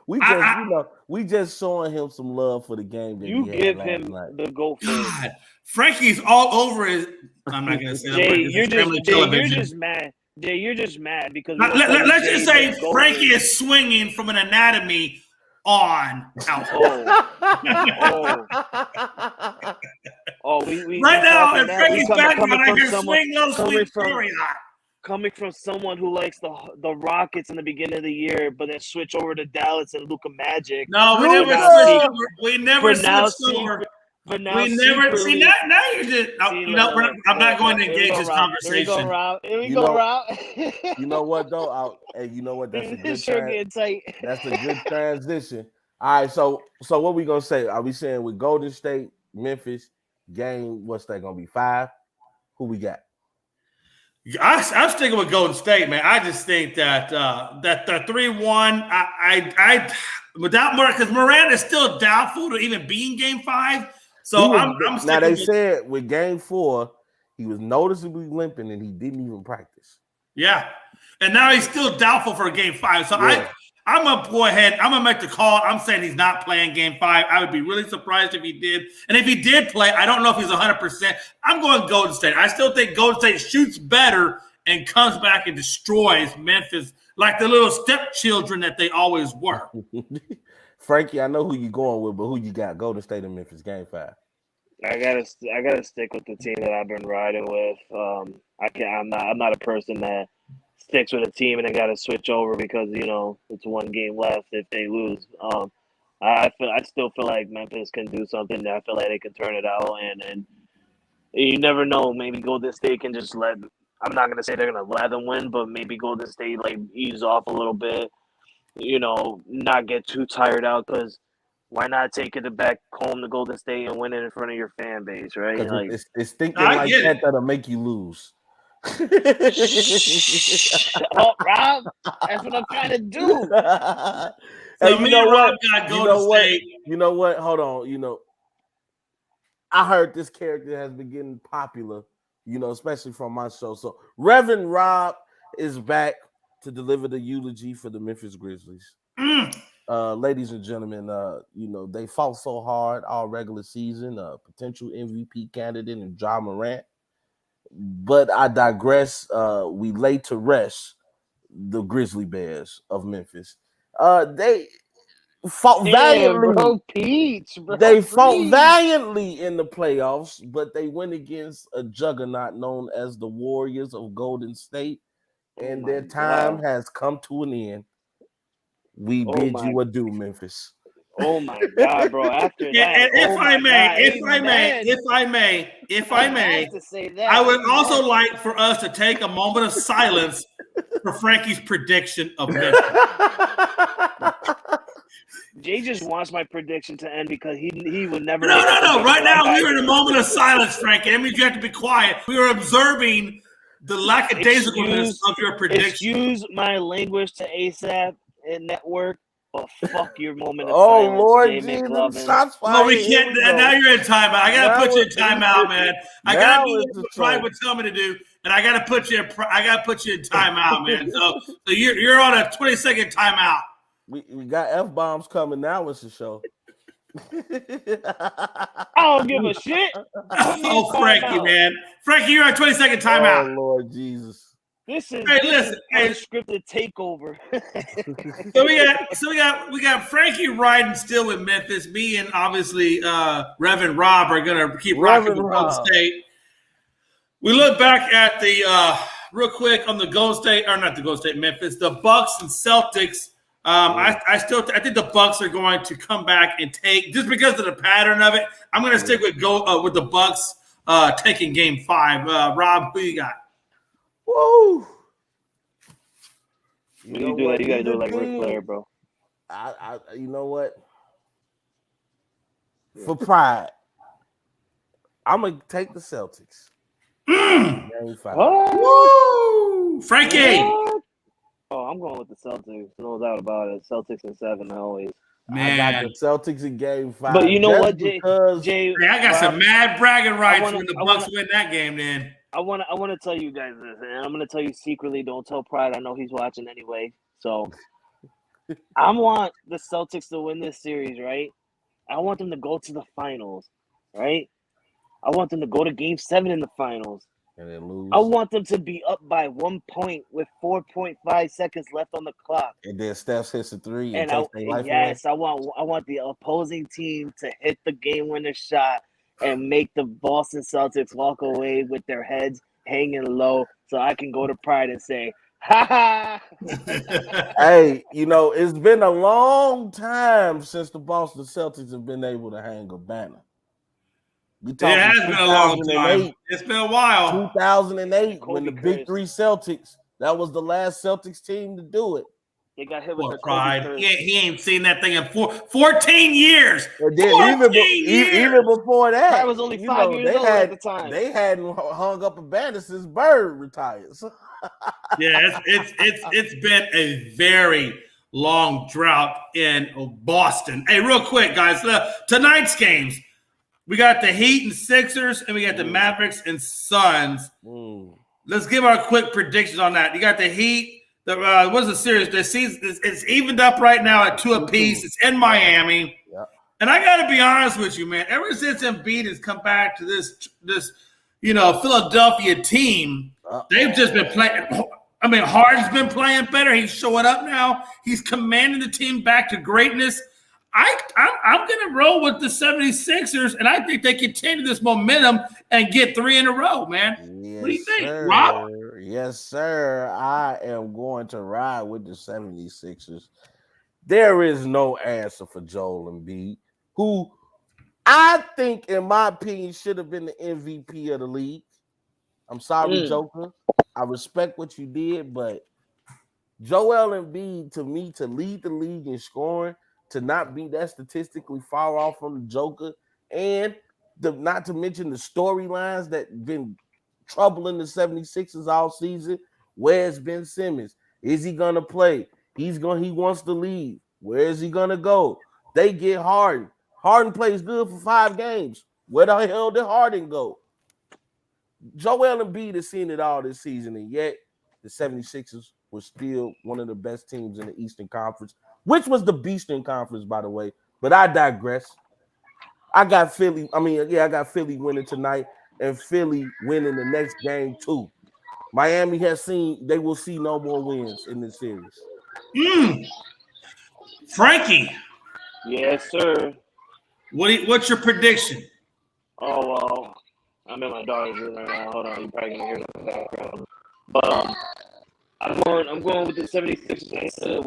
we just showing him some love for the game. That you give him the goat. God, Frankie's all over his. I'm not gonna say that. You're just mad. Yeah, you're just mad because let's just say Frankie is swinging from an anatomy on alcohol. Right now, in Frankie's background, I can swing low, swing very high. Coming from someone who likes the Rockets in the beginning of the year, but then switch over to Dallas and Luka Magic. No, we never switched over. But now we never see that. Now you're just I'm not going to engage this conversation. Here we go, Rob. You know what though? You know what? That's a good That's a good transition. All right, so what we gonna say? Are we saying with Golden State, Memphis game? What's that gonna be? 5? Who we got? I'm sticking with Golden State, man. I just think that that the 3-1. I without Morant, because Morant is still doubtful to even be in Game 5. So I'm now they said with Game 4 he was noticeably limping and he didn't even practice. Yeah, And now he's still doubtful for Game 5. So Yeah. I'm going to go ahead. I'm going to make the call. I'm saying he's not playing Game 5. I would be really surprised if he did. And if he did play, I don't know if he's 100%. I'm going Golden State. I still think Golden State shoots better and comes back and destroys Memphis like the little stepchildren that they always were. Frankie, I know who you're going with, but who you got? Golden State and Memphis Game 5. I gotta stick with the team that I've been riding with. I'm not a person that sticks with a team and then got to switch over because it's one game left if they lose. I still feel like Memphis can do something. I feel like they can turn it out, and you never know. Maybe Golden State can just let. I'm not gonna say they're gonna let them win, but maybe Golden State ease off a little bit. Not get too tired out because why not take it back home to Golden State and win it in front of your fan base, right? It's thinking like that that'll make you lose. Shut up, Rob. That's what I'm trying to do. Hey, you know what? You know what? Hold on. I heard this character has been getting popular, especially from my show. So Reverend Rob is back to deliver the eulogy for the Memphis Grizzlies. Ladies and gentlemen, they fought so hard all regular season, potential MVP candidate in Ja Morant. But I digress. We lay to rest the Grizzly Bears of Memphis. They fought valiantly. Bro, Peach, bro, they fought valiantly in the playoffs, but they went against a juggernaut known as the Warriors of Golden State, and their time has come to an end. We bid you adieu, Memphis. Oh my God, bro! After that, if I may, I would also like for us to take a moment of silence for Frankie's prediction of Memphis. Jay just wants my prediction to end because he would never. No. Right now, we are in a moment of silence, Frankie. That means you have to be quiet. We are observing the lackadaisicalness of your prediction. Excuse my language to ASAP and Network. But fuck your moment of silence, Lord Jesus. No, we can't. Now you're in timeout. I got to put you in timeout, man. I got to do what Pride would tell me to do, and I got to put you in timeout, man. So you're on a 20-second timeout. We got F-bombs coming now. It's the show. I don't give a shit. Oh, Frankie, man. Frankie, you're on a 20-second timeout. Oh, Lord Jesus. This is listen, unscripted takeover. So we got Frankie riding still with Memphis. Me and obviously Reverend Rob are gonna keep rocking with Golden State. We look back at the real quick on the Golden State, or not the Golden State, Memphis, the Bucks and Celtics. I think the Bucks are going to come back and take, just because of the pattern of it. I'm going to stick with the Bucks taking Game 5. Rob, who you got? Woo! You gotta do it like Ric Flair, bro. You know what? For pride, I'm gonna take the Celtics. Game 5. Woo! Frankie. What? Oh, I'm going with the Celtics. No doubt about it. Celtics in 7 always. Man. I got the Celtics in Game 5. But you know what, Jay? I got some mad bragging rights when the Bucks win that game. Then I want to tell you guys this, and I'm going to tell you secretly. Don't tell Pride. I know he's watching anyway. So I want the Celtics to win this series, right? I want them to go to the finals, right? I want them to go to Game 7 in the finals. And then lose. I want them to be up by 1 point with 4.5 seconds left on the clock. And then Steph hits a 3 and I want the opposing team to hit the game-winner shot and make the Boston Celtics walk away with their heads hanging low so I can go to Pride and say, ha ha! Hey, it's been a long time since the Boston Celtics have been able to hang a banner. It has been a long time. It's been a while. 2008, when the Big Three Celtics, that was the last Celtics team to do it. They got hit with the Pride. He ain't seen that thing in 14 years. And then even before that, I was only 5 years old at the time. They hadn't hung up a banner since Bird retired. Yeah, it's been a very long drought in Boston. Hey, real quick, guys, tonight's games. We got the Heat and Sixers, and we got the Mavericks and Suns. Let's give our quick predictions on that. You got the Heat What's the series? The season it's evened up right now at 2 apiece. It's in Miami. Yeah. And I got to be honest with you, man. Ever since Embiid has come back to this Philadelphia team, they've just been playing. I mean, Harden's been playing better. He's showing up now. He's commanding the team back to greatness. I'm going to roll with the 76ers, and I think they continue this momentum and get 3 in a row, man. Yes, what do you think, sir. Rob? Yes, sir. I am going to ride with the 76ers. There is no answer for Joel Embiid, who I think, in my opinion, should have been the MVP of the league. I'm sorry, Joker. I respect what you did, but Joel Embiid, to me, to lead the league in scoring, to not be that statistically far off from the Joker, and not to mention the storylines that been troubling the 76ers all season. Where's Ben Simmons? Is he gonna play? He wants to leave. Where is he gonna go? They get Harden. Harden plays good for 5 games. Where the hell did Harden go? Joel Embiid has seen it all this season, and yet the 76ers were still one of the best teams in the Eastern Conference, which was the Beastern Conference, by the way. But I digress. I got Philly winning tonight, and Philly winning the next game too. Miami they will see no more wins in this series. Frankie. Yes, sir. What's your prediction? Oh, well, I'm in my daughter's room right now. Hold on, you're probably gonna hear it in the background. But I'm going with the 76ers. I said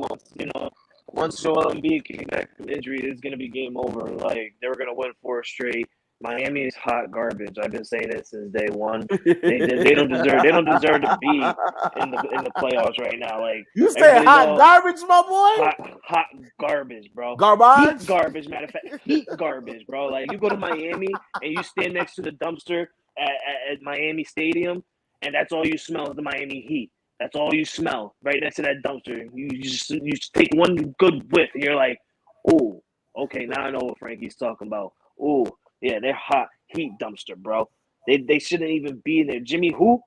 once Joel Embiid came back from injury, it's gonna be game over. Like, they were gonna win 4 straight. Miami is hot garbage. I've been saying it since day one. They don't deserve to be in the playoffs right now. Like, you say hot garbage, my boy? Hot garbage, bro. Garbage? Heat garbage, matter of fact. Heat garbage, bro. Like, you go to Miami and you stand next to the dumpster at Miami Stadium, and that's all you smell is the Miami Heat. That's all you smell right next to that dumpster. You just take one good whiff, and you're like, "Oh, okay, now I know what Frankie's talking about." Oh, yeah, they're hot heat dumpster, bro. They shouldn't even be in there. Jimmy who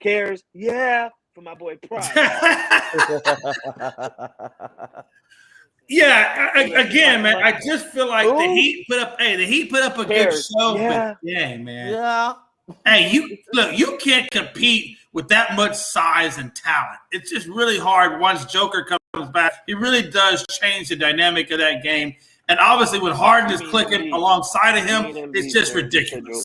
cares? Yeah, for my boy Pride. Yeah, again, man, I just feel like the Heat put up a good show. Yeah. Yeah, man. Yeah. Hey, you can't compete with that much size and talent. It's just really hard once Joker comes back. He really does change the dynamic of that game. And obviously, when Harden is clicking alongside of him, it's just ridiculous.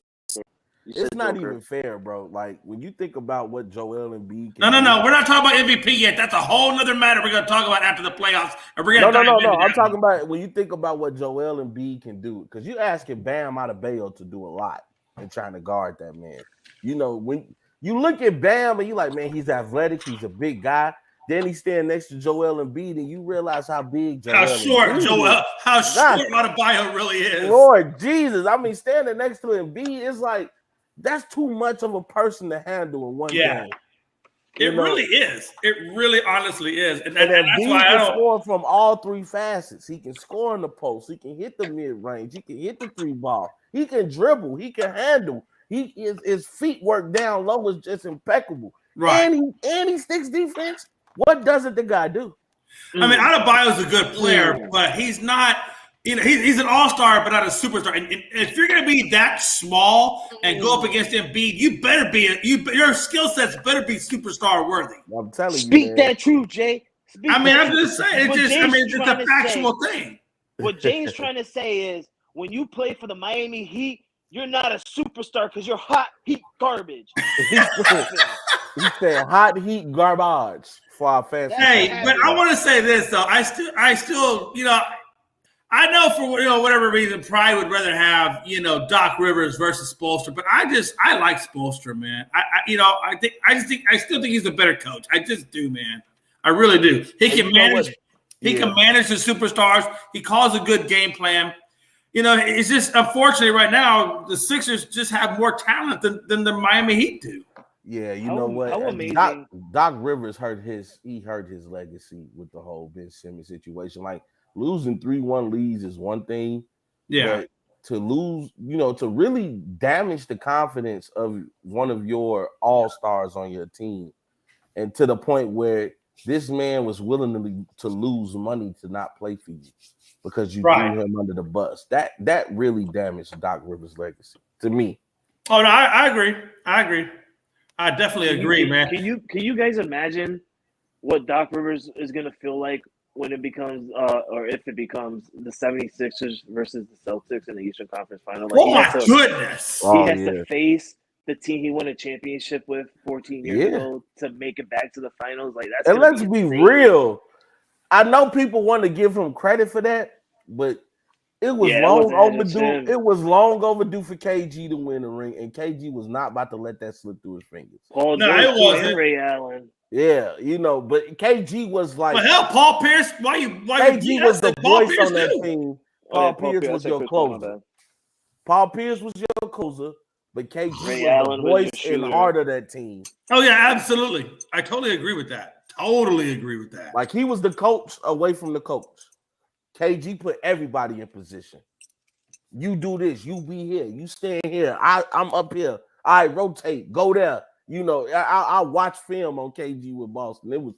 It's not even fair, bro. Like, when you think about what Joel Embiid No. We're not talking about MVP yet. That's a whole nother matter we're going to talk about after the playoffs. And we're going to No. I'm talking about when you think about what Joel Embiid can do. Because you're asking Bam Adebayo to do a lot and trying to guard that man. When you look at Bam and you're like, man, he's athletic. He's a big guy. Then he's standing next to Joel Embiid, and you realize how big how short Adebayo really is. Lord Jesus. I mean, standing next to Embiid is like, that's too much of a person to handle in one game. It really is. It really honestly is. And that's why I don't score from all 3 facets. He can score in the post. He can hit the mid-range. He can hit the 3 ball. He can dribble. He can handle. His feet work down low is just impeccable. Right. And he sticks defense. What doesn't the guy do? I mean, Adebayo's a good player, but he's not. He's an all-star, but not a superstar. And if you're going to be that small and go up against Embiid, you better be your skill sets better be superstar worthy. I'm telling you, Speak that truth, Jay. I'm just saying. It's a factual thing. What Jay's trying to say is, when you play for the Miami Heat, you're not a superstar because you're hot heat garbage. He said hot heat garbage for our fans. Hey, but I want to say this though. I still, I know for whatever reason, Pride would rather have Doc Rivers versus Spoelstra, but I like Spoelstra, man. I still think he's a better coach. I just do, man. I really do. He can manage. He can manage the superstars. He calls a good game plan. It's just unfortunately right now the Sixers just have more talent than the Miami Heat do. Yeah, you know what? Doc Rivers hurt his legacy with the whole Ben Simmons situation. Like, losing 3-1 leads is one thing. Yeah. But to lose, to really damage the confidence of one of your all-stars on your team and to the point where this man was willing to lose money to not play for you because you threw him under the bus. That really damaged Doc Rivers' legacy to me. Oh no, I agree. I definitely agree, man. Can you guys imagine what Doc Rivers is gonna feel like when it becomes or if it becomes the 76ers versus the Celtics in the Eastern Conference Final? Like, oh my goodness. He has to face the team he won a championship with 14 years ago to make it back to the finals. Like that's and let's be real. I know people want to give him credit for that, but it was long overdue. It was long overdue for KG to win the ring, and KG was not about to let that slip through his fingers. Paul George it wasn't. Ray Allen. Yeah, but KG was like, well, hell, Paul Pierce. Why KG was the voice on that team. Paul Pierce was your closer. Paul Pierce was your closer, but KG was the voice and heart of that team. Oh yeah, absolutely. I totally agree with that. Like he was the coach away from the coach. KG put everybody in position. You do this, you be here, you stand here. I'm up here. I rotate, go there. I watch film on KG with Boston. It was,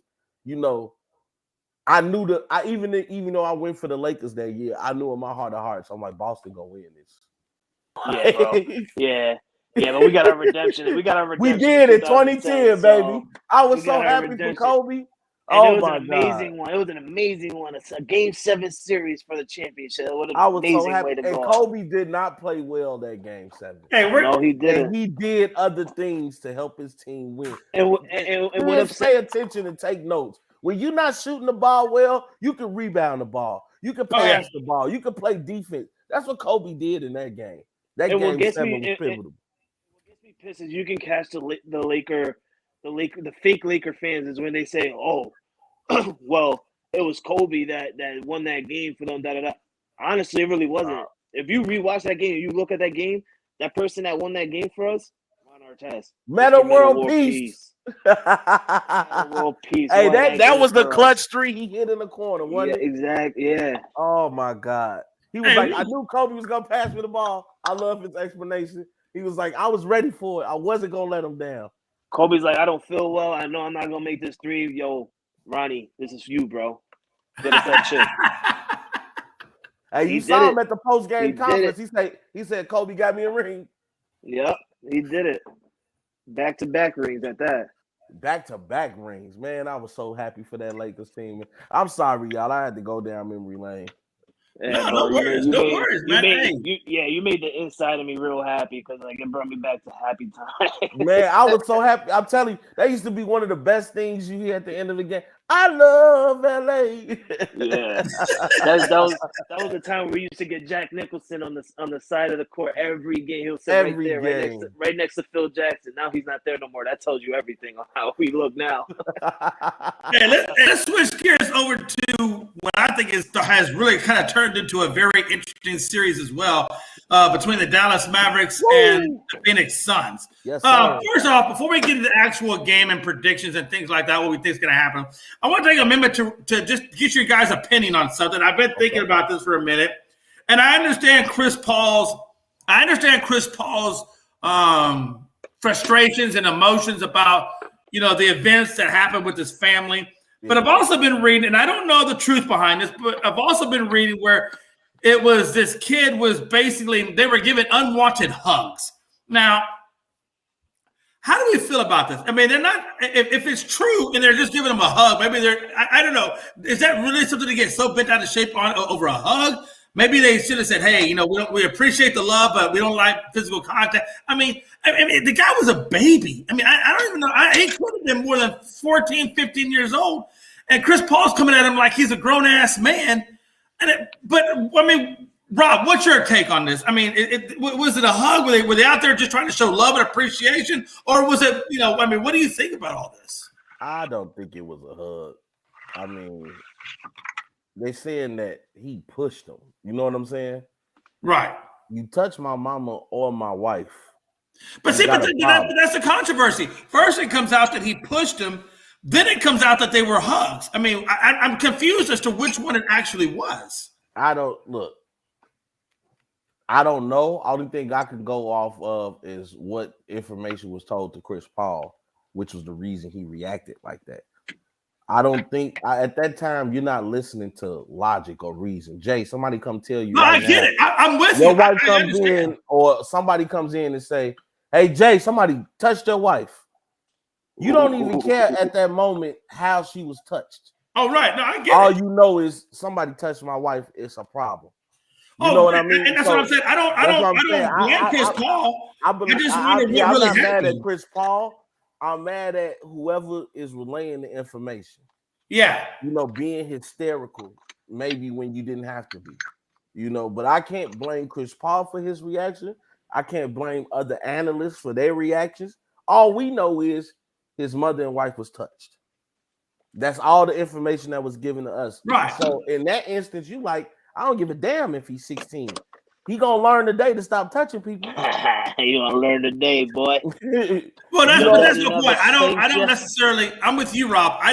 I knew even though I went for the Lakers that year, I knew in my heart of hearts, I'm like, Boston gonna win this. Yeah, bro. Yeah, but we got our redemption. We did it, 2010, baby. I was so happy for Kobe. And it was an amazing one. It was an amazing one. It's a Game 7 series for the championship. What an amazing way to go. And Kobe did not play well that Game 7. Hey, he did. And he did other things to help his team win. And pay attention and take notes. When you're not shooting the ball well, you can rebound the ball. You can pass the ball. You can play defense. That's what Kobe did in that game. That Game 7 was pivotal. What gets me pissed is you can catch the fake Laker fans is when they say, "Oh, well, it was Kobe that won that game for them." Honestly, it really wasn't. If you rewatch that game, you look at that game, that person that won that game for us, Ron Artest. Meta World Peace. World Peace. Hey, that was the clutch three he hit in the corner, wasn't it? Exactly. Yeah. Oh my God. He was like, I knew Kobe was gonna pass me the ball. I love his explanation. He was like, I was ready for it. I wasn't gonna let him down. Kobe's like, I don't feel well. I know I'm not gonna make this three. Yo, Ronnie, this is you, bro. Get us that shit. Hey, you saw him at the post game conference. He said Kobe got me a ring. Yep, he did it. Back-to-back rings at that. Back-to-back rings, man. I was so happy for that Lakers team. I'm sorry, y'all. I had to go down memory lane. Yeah, no worries, man. You made the inside of me real happy because it brought me back to happy times. Man, I was so happy. I'm telling you, that used to be one of the best things you hear at the end of the game. I love LA. Yeah, that was the time we used to get Jack Nicholson on the side of the court every game. He'll sit right next to Phil Jackson. Now he's not there no more. That tells you everything on how we look now. Let's switch gears over to what I think has really kind of turned into a very interesting series as well between the Dallas Mavericks and the Phoenix Suns. Yes, first off, before we get into the actual game and predictions and things like that, what we think is going to happen, I want to take a minute to just get your guys' opinion on something. I've been thinking about this for a minute, and I understand Chris Paul's frustrations and emotions about the events that happened with his family. But I've also been reading, and I don't know the truth behind this, but I've also been reading where it was this kid was basically they were given unwanted hugs. Now, how do we feel about this? I mean, they're not, if it's true and they're just giving them a hug, maybe I don't know. Is that really something to get so bent out of shape on over a hug? Maybe they should have said, hey, we appreciate the love, but we don't like physical contact. I mean, the guy was a baby. I mean, I don't even know. He could have been more than 14, 15 years old. And Chris Paul's coming at him like he's a grown-ass man. Rob, what's your take on this? I mean, was it a hug? Were they out there just trying to show love and appreciation? Or was it, what do you think about all this? I don't think it was a hug. I mean, they're saying that he pushed him. You know what I'm saying? Right. You touch my mama or my wife. But see, that's the controversy. First, it comes out that he pushed him. Then it comes out that they were hugs. I mean, I'm confused as to which one it actually was. I don't know. Only thing I can go off of is what information was told to Chris Paul. which was the reason he reacted like that. I don't think at that time you're not listening to logic or reason. Jay, somebody come tell you. No, right I get now, it. I'm with your you. wife I comes understand. in, or somebody comes in and say, "Hey, Jay, somebody touched their wife." You don't even care at that moment how she was touched. Oh, right. No, I get All it. you know is somebody touched my wife. It's a problem. You Oh, know what I mean? and that's So what I'm saying. I that's what I'm saying. don't blame Chris Paul. I I believe. just wonder what I'm really not mad at happened. Chris Paul. I'm mad at whoever is relaying the information. Yeah. You know, being hysterical maybe when you didn't have to be. You know, but I can't blame Chris Paul for his reaction. I can't blame other analysts for their reactions. All we know is his mother and wife was touched. That's all the information that was given to us. Right. So in that instance, you like, I don't give a damn if he's 16. He gonna learn today to stop touching people. You gonna learn today, boy. Well, that's the never point. I don't spanked you. necessarily. I'm with you, Rob. I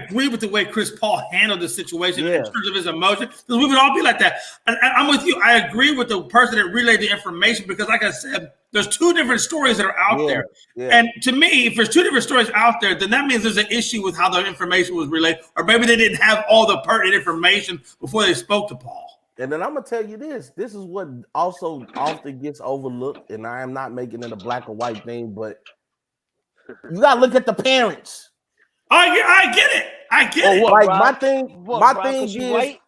agree with the way Chris Paul handled the situation in terms of his emotion, because we would all be like that. And I'm with you. I agree with the person that relayed the information, because, like I said, there's two different stories that are out there. Yeah. And to me, if there's two different stories out there, then that means there's an issue with how the information was relayed, or maybe they didn't have all the pertinent information before they spoke to Paul. And then I'm gonna tell you this. This is what also often gets overlooked, and I am not making it a black or white thing, but you gotta look at the parents. I get it. I get it. Like Rob, my thing is, white?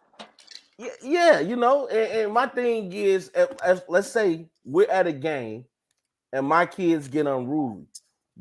yeah, you know, and my thing is, as let's say we're at a game and my kids get unruly.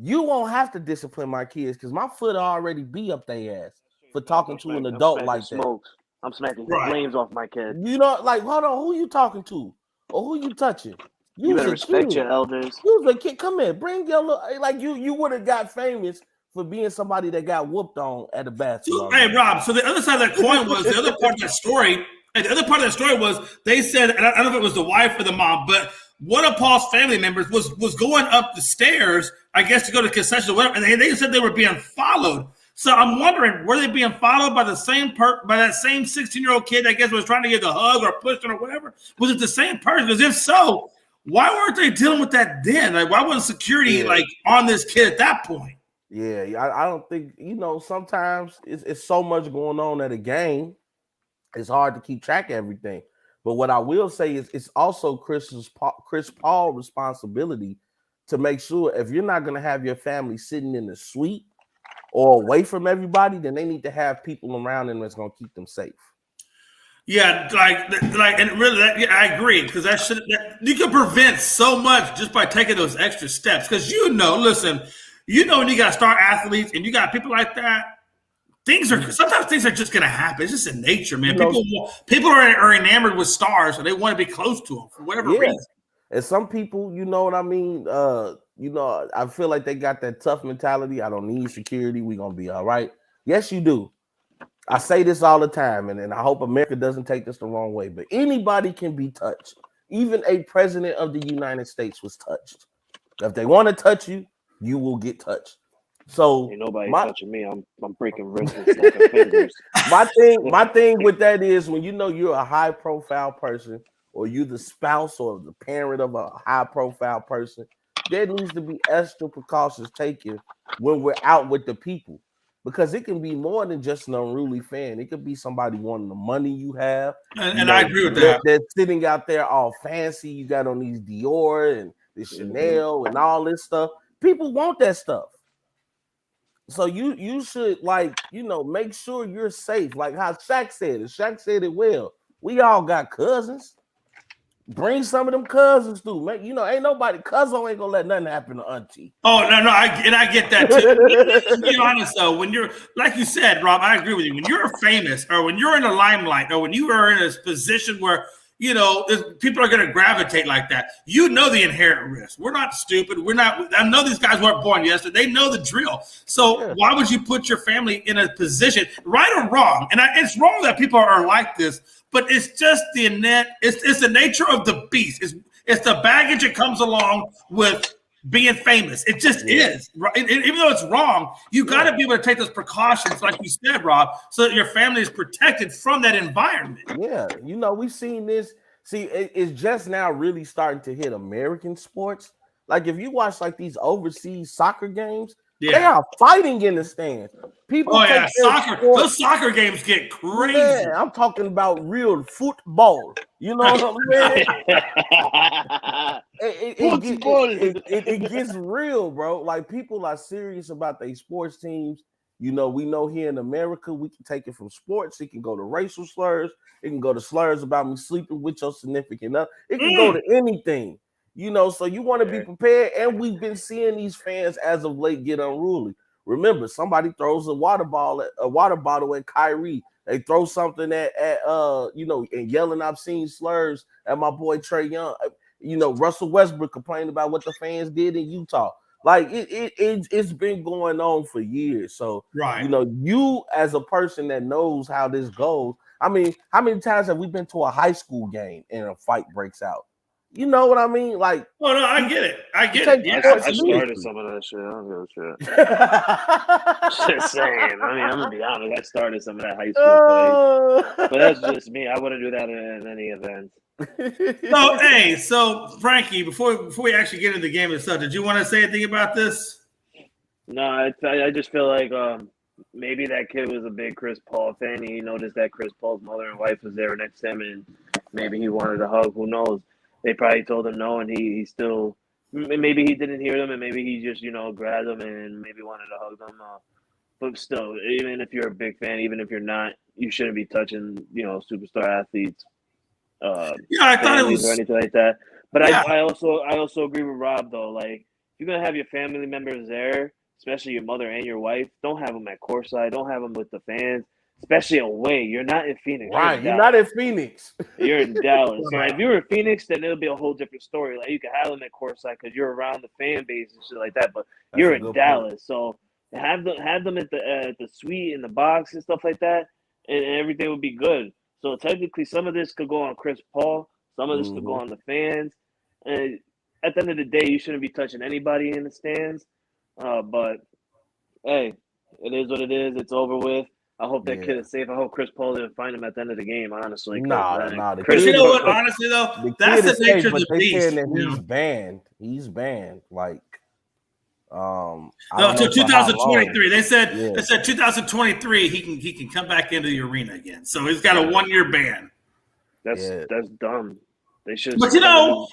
You won't have to discipline my kids because my foot already be up their ass for talking to an adult like that. I'm smacking the flames off my kid. You know, like, hold on, who you talking to? Or who you touching? You better respect your elders. You was a kid. Come here, bring your little, like you would have got famous for being somebody that got whooped on at a basketball. Hey, Rob, so the other side of that coin was the other part of that story. And the other part of that story was they said, and I don't know if it was the wife or the mom, but one of Paul's family members was going up the stairs, I guess, to go to concession or whatever, and they said they were being followed. So I'm wondering, were they being followed by the same by that same 16-year-old kid, I guess, was trying to get the hug or pushing or whatever? Was it the same person? Because if so, why weren't they dealing with that then? Like, why wasn't security like on this kid at that point? Yeah, I don't think, you know, sometimes it's so much going on at a game, it's hard to keep track of everything. But what I will say is it's also Chris Paul's responsibility to make sure if you're not going to have your family sitting in the suite or away from everybody, then they need to have people around them that's going to keep them safe. Yeah, and really, I agree, because you can prevent so much just by taking those extra steps. Because listen, when you got star athletes and you got people like that, sometimes things are just going to happen. It's just in nature, man. People are enamored with stars, and they want to be close to them for whatever reason. And some people, you know what I mean? I feel like they got that tough mentality. I don't need security. We're going to be all right. Yes, you do. I say this all the time, and I hope America doesn't take this the wrong way, but anybody can be touched. Even a president of the United States was touched. If they want to touch you, you will get touched. So ain't nobody touching me. I'm breaking wrists and snapping fingers. My thing with that is when you know you're a high profile person, or you're the spouse or the parent of a high profile person, there needs to be extra precautions taken when we're out with the people, because it can be more than just an unruly fan. It could be somebody wanting the money you have. And I agree with that. They're sitting out there all fancy. You got on these Dior and the Chanel and all this stuff. People want that stuff. So you should, make sure you're safe. Like how Shaq said it. Shaq said it well. We all got cousins. Bring some of them cousins through, man. Ain't nobody cousin ain't gonna let nothing happen to auntie. Oh no, I get that too. To be honest though, when you're, like you said, Rob, I agree with you. When you're famous, or when you're in the limelight, or when you are in a position where people are going to gravitate like that, the inherent risk. We're not stupid. I know these guys weren't born yesterday. They know the drill. So why would you put your family in a position, right or wrong? And it's wrong that people are like this, but it's just it's the nature of the beast. It's the baggage that comes along with being famous. It just is, right? Even though it's wrong, you got to be able to take those precautions, like you said, Rob, so that your family is protected from that environment. Yeah, we've seen this. See, it's just now really starting to hit American sports, Like if you watch like these overseas soccer games, Yeah. they are fighting in the stands. People Those soccer games get crazy. Man, I'm talking about real football. You know what I'm saying? It gets real, bro. Like people are serious about their sports teams. You know, we know here in America, we can take it from sports. It can go to racial slurs. It can go to slurs about me sleeping with your significant other. It can go to anything. You know, so you want to be prepared. And we've been seeing these fans as of late get unruly. Remember, somebody throws a water bottle at Kyrie. They throw something at you know, and yelling obscene slurs at my boy Trae Young. You know, Russell Westbrook complained about what the fans did in Utah. Like it's been going on for years. So right, you know, you as a person that knows how this goes. I mean, how many times have we been to a high school game and a fight breaks out? You know what I mean? Like, oh no, I get it. I get it. Yeah, I started some of that shit. I don't give a shit. Just saying. I mean, I'm gonna be honest. I started some of that high school fight, but that's just me. I wouldn't do that in any event. So Frankie, before we actually get into the game itself, did you want to say anything about this? No, I just feel like maybe that kid was a big Chris Paul fan. He noticed that Chris Paul's mother and wife was there next to him, and maybe he wanted a hug. Who knows? They probably told him no, and he still maybe he didn't hear them, and maybe he just grabbed them and maybe wanted to hug them. But still, even if you're a big fan, even if you're not, you shouldn't be touching superstar athletes. I thought it was or anything like that. But yeah. I also agree with Rob though. Like, if you're gonna have your family members there, especially your mother and your wife, don't have them at courtside. Don't have them with the fans. Especially away. You're not in Phoenix. Right. You're not in Phoenix. You're in Dallas. So if you were in Phoenix, then it'll be a whole different story. Like, you can have them at courtside because you're around the fan base and shit like that. But you're in Dallas. So have them at the suite, in the box and stuff like that, and everything would be good. So technically, some of this could go on Chris Paul. Some of this could go on the fans. And at the end of the day, you shouldn't be touching anybody in the stands. But, hey, it is what it is. It's over with. I hope that kid is safe. I hope Chris Paul didn't find him at the end of the game, honestly. But you know what? Honestly, though, that's the nature of the beast. He's banned. Like, no, until 2023. They said 2023 he can come back into the arena again. So he's got a 1-year ban. That's dumb. They should. But you know,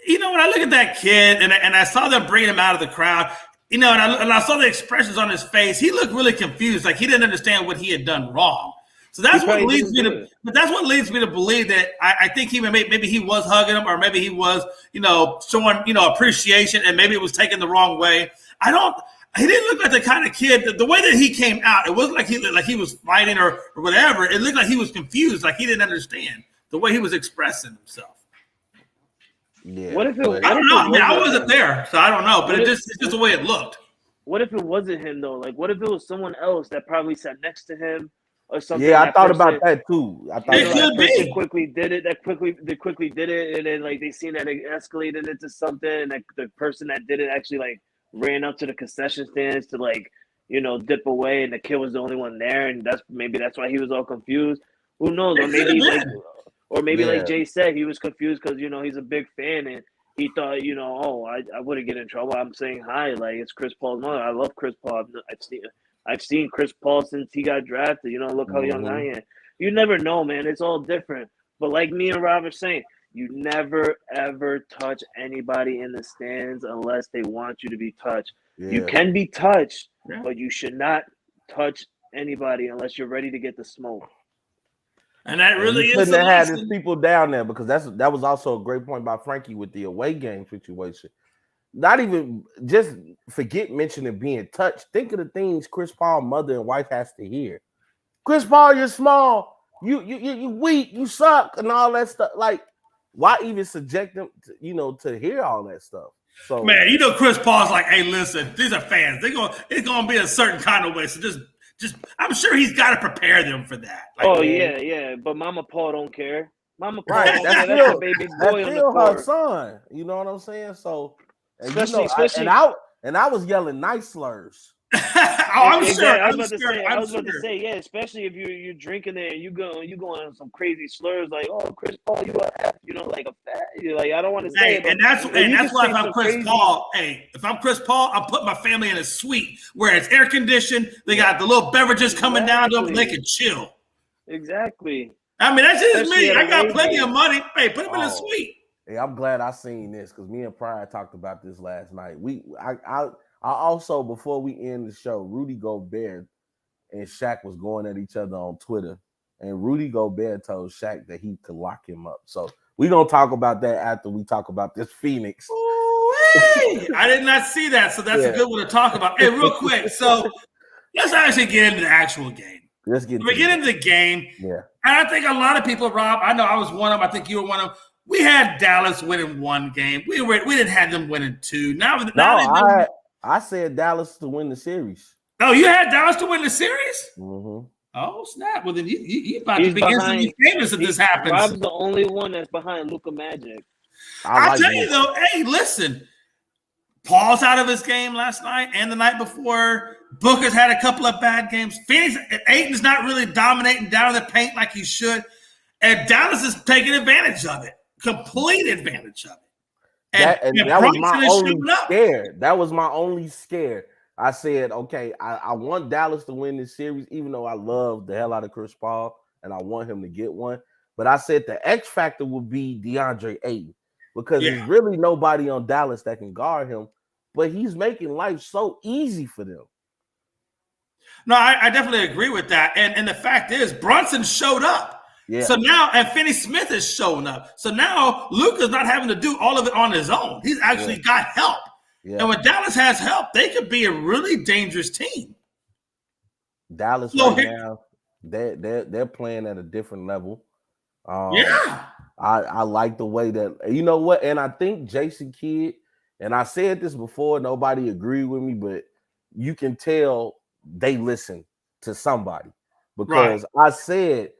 when I look at that kid and I saw them bringing him out of the crowd. And I saw the expressions on his face. He looked really confused, like he didn't understand what he had done wrong. So that's what leads me to. But that's what leads me to believe that I think maybe he was hugging him, or maybe he was, showing appreciation, and maybe it was taken the wrong way. He didn't look like the kind of kid. The way that he came out, it wasn't like he was fighting or whatever. It looked like he was confused, like he didn't understand the way he was expressing himself. Yeah. What if it? I don't know. I mean, I wasn't there, so I don't know. But it's just the way it looked. What if it wasn't him though? Like, what if it was someone else that probably sat next to him or something? Yeah, I thought about that too. It could be. They quickly did it, and then like they seen that it escalated into something, and like the person that did it actually like ran up to the concession stands to dip away, and the kid was the only one there, and that's why he was all confused. Who knows? Or maybe like Jay said, he was confused because he's a big fan and he thought I wouldn't get in trouble. I'm saying hi, like it's Chris Paul's mother. I love Chris Paul. I've seen Chris Paul since he got drafted. Look how young I am. You never know, man. It's all different. But like me and Rob are saying, you never ever touch anybody in the stands unless they want you to be touched. Yeah. You can be touched, but you should not touch anybody unless you're ready to get the smoke. And that really couldn't have had his people down there, because that was also a great point by Frankie with the away game situation. Not even just forget mentioning being touched. Think of the things Chris Paul's mother and wife has to hear. Chris Paul, you're small. You weak. You suck, and all that stuff. Like, why even subject them to hear all that stuff? So, man, Chris Paul's like, hey, listen, these are fans. It's gonna be a certain kind of way. So just I'm sure he's got to prepare them for that. Like, yeah. But Mama Paul don't care. Mama Paul, that's a baby boy on the court. Her son. You know what I'm saying? So, especially I was yelling nice slurs. I'm Exactly. sure. I was I'm about to sure. say. I'm I was about to sure. say, yeah. Especially if you're drinking it and you go on some crazy slurs like, "Oh, Chris Paul, you a F," like a fat. You're like, I don't want to say Hey, it, but and that's if you could why say if I'm some Chris crazy, Paul, if I'm Chris Paul, I'm putting my family in a suite where it's air conditioned. They got the little beverages coming down to them. They can chill. Exactly. I mean, that's just Especially me. at I got away plenty of games. money. Hey, put them in a Oh, suite. hey, I'm glad I seen this because me and Pryor talked about this last night. I also before we end the show, Rudy Gobert and Shaq was going at each other on Twitter, and Rudy Gobert told Shaq that he could lock him up. So we're gonna talk about that after we talk about this Phoenix. Ooh-wee. I did not see that, so that's a good one to talk about. Hey, real quick, so let's actually get into the actual game. Let's get We get into the game. Yeah. And I think a lot of people, Rob, I know I was one of them. I think you were one of them. We had Dallas winning one game. We didn't have them winning two. I said Dallas to win the series. Oh, you had Dallas to win the series? Mm-hmm. Oh, snap. Well, then you about He's to be behind, instantly famous if this happens. Rob's the only one that's behind Luka Magic. I'll tell you, though, hey, listen. Paul's out of his game last night and the night before. Booker's had a couple of bad games. Ayton's not really dominating down in the paint like he should. And Dallas is taking advantage of it. Complete advantage of it. And that was my only scare. That was my only scare. I said, okay, I want Dallas to win this series, even though I love the hell out of Chris Paul and I want him to get one. But I said the X factor would be DeAndre Ayton because there's really nobody on Dallas that can guard him. But he's making life so easy for them. No, I definitely agree with that. And the fact is, Brunson showed up. Yeah. So now, and Finney Smith is showing up. So now Luka's not having to do all of it on his own. He's actually got help. Yeah. And when Dallas has help, they could be a really dangerous team. Dallas now, they're playing at a different level. I like the way that, you know what, and I think Jason Kidd, and I said this before, nobody agreed with me, but you can tell they listen to somebody because I said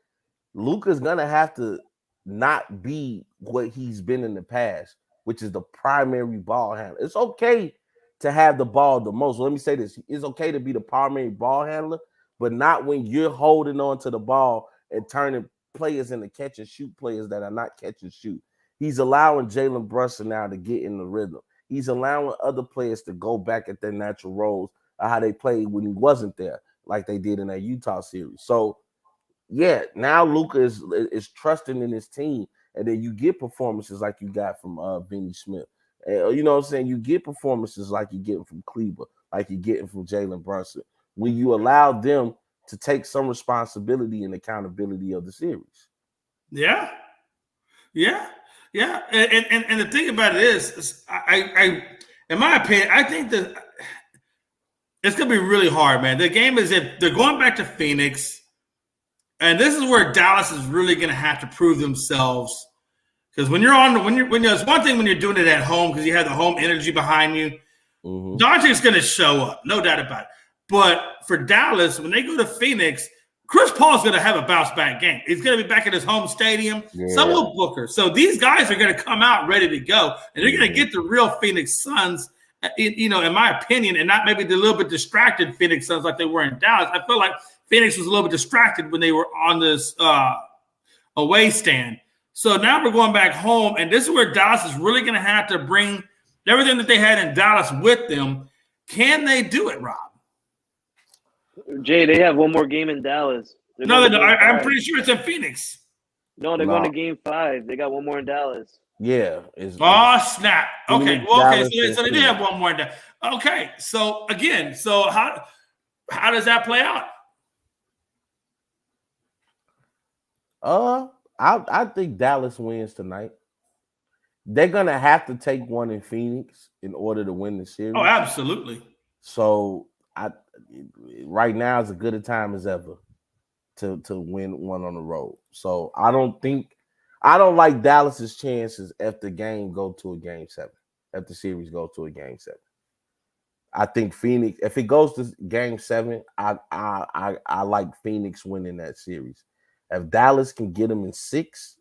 Luka's gonna have to not be what he's been in the past, which is the primary ball handler. It's okay to have the ball the most. Let me say this: it's okay to be the primary ball handler, but not when you're holding on to the ball and turning players into catch and shoot players that are not catch and shoot. He's allowing Jalen Brunson now to get in the rhythm. He's allowing other players to go back at their natural roles of how they played when he wasn't there, like they did in that Utah series. So, yeah, now Luka is trusting in his team, and then you get performances like you got from Finney Smith. You know what I'm saying? You get performances like you get from Kleber, like you're getting from Jalen Brunson, when you allow them to take some responsibility and accountability of the series. Yeah. And the thing about it is I in my opinion, I think that it's going to be really hard, man. The game is if they're going back to Phoenix, and this is where Dallas is really going to have to prove themselves. Because when it's one thing when you're doing it at home because you have the home energy behind you, Doncic's going to show up, no doubt about it. But for Dallas, when they go to Phoenix, Chris Paul's going to have a bounce back game. He's going to be back at his home stadium. So will Booker. So these guys are going to come out ready to go, and they're going to get the real Phoenix Suns. In my opinion, and not maybe the little bit distracted Phoenix Suns like they were in Dallas. I feel like Phoenix was a little bit distracted when they were on this away stand. So now we're going back home, and this is where Dallas is really going to have to bring everything that they had in Dallas with them. Can they do it, Rob? Jay, they have one more game in Dallas. No. I'm pretty sure it's in Phoenix. No, they're going to game 5. They got one more in Dallas. Yeah. Snap. Okay. Well, so they did have one more. Okay. So again, how does that play out? I think Dallas wins tonight. They're gonna have to take one in Phoenix in order to win the series. Oh, absolutely. So right now is as good a time as ever to win one on the road. So I don't like Dallas's chances if the game go to a game 7. If the series goes to a game 7. I think Phoenix, if it goes to game 7, I like Phoenix winning that series. If Dallas can get them in 6,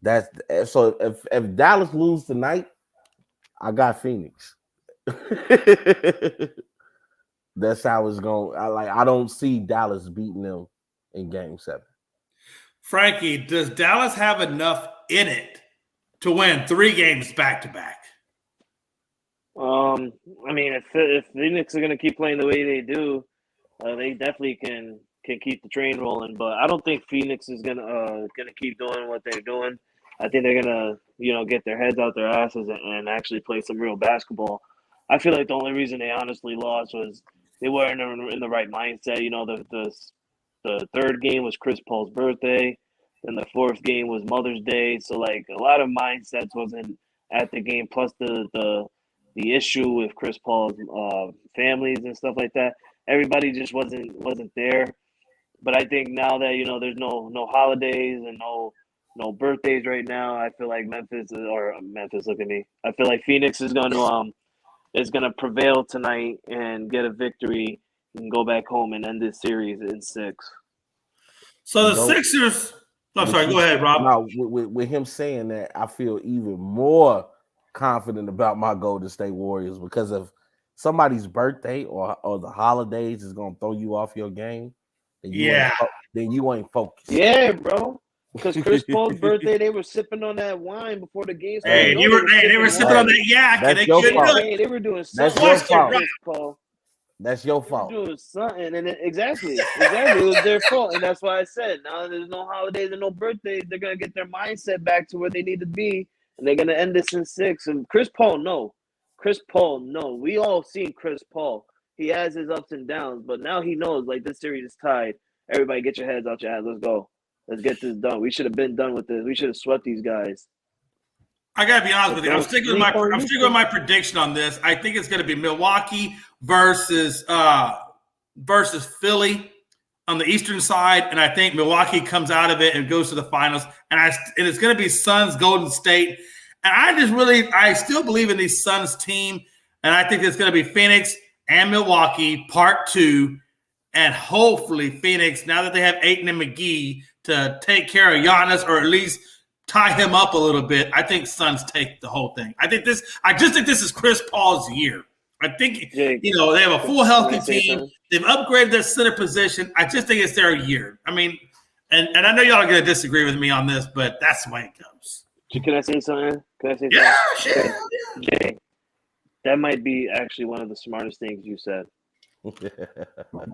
if Dallas lose tonight, I got Phoenix. That's how it's going. I don't see Dallas beating them in Game 7. Frankie, does Dallas have enough in it to win 3 games back to back? I mean, if Phoenix are gonna keep playing the way they do, they definitely can keep the train rolling. But I don't think Phoenix is gonna keep doing what they're doing. I think they're gonna get their heads out their asses and actually play some real basketball. I feel like the only reason they honestly lost was they weren't in the right mindset. The third game was Chris Paul's birthday, then the fourth game was Mother's Day. So like a lot of mindsets wasn't at the game. Plus the issue with Chris Paul's families and stuff like that. Everybody just wasn't there. But I think now that there's no holidays and no birthdays right now, I feel like Memphis, look at me. I feel like Phoenix is gonna prevail tonight and get a victory and go back home and end this series in 6. So the Sixers. I'm sorry. Go ahead, Rob. No, with him saying that, I feel even more confident about my Golden State Warriors because of somebody's birthday or the holidays is gonna throw you off your game. Then you ain't focused. Yeah, bro. Because Chris Paul's birthday, they were sipping on that wine before the game started. They were sipping on that yak, and they couldn't do it. They were doing something. That's your fault. Chris Paul. That's your fault. They were doing something, and exactly. It was their fault, and that's why I said now that there's no holidays and no birthdays, they're gonna get their mindset back to where they need to be, and they're gonna end this in 6. And Chris Paul, no. We all seen Chris Paul. He has his ups and downs, but now he knows like this series is tied. Everybody, get your heads out your ass. Let's go. Let's get this done. We should have been done with this. We should have swept these guys. I gotta be honest with you. I'm sticking with my prediction on this. I think it's gonna be Milwaukee versus Philly on the Eastern side, and I think Milwaukee comes out of it and goes to the finals. And it's gonna be Suns Golden State. And I still believe in these Suns team, and I think it's gonna be Phoenix and Milwaukee part 2. And hopefully Phoenix, now that they have Ayton and McGee to take care of Giannis or at least tie him up a little bit, I think Suns take the whole thing. I just think this is Chris Paul's year. I think, they have a full healthy team. They've upgraded their center position. I just think it's their year. I mean, and I know y'all are going to disagree with me on this, but that's the way it goes. Can I say something? Yeah, sure. Jay, that might be actually one of the smartest things you said.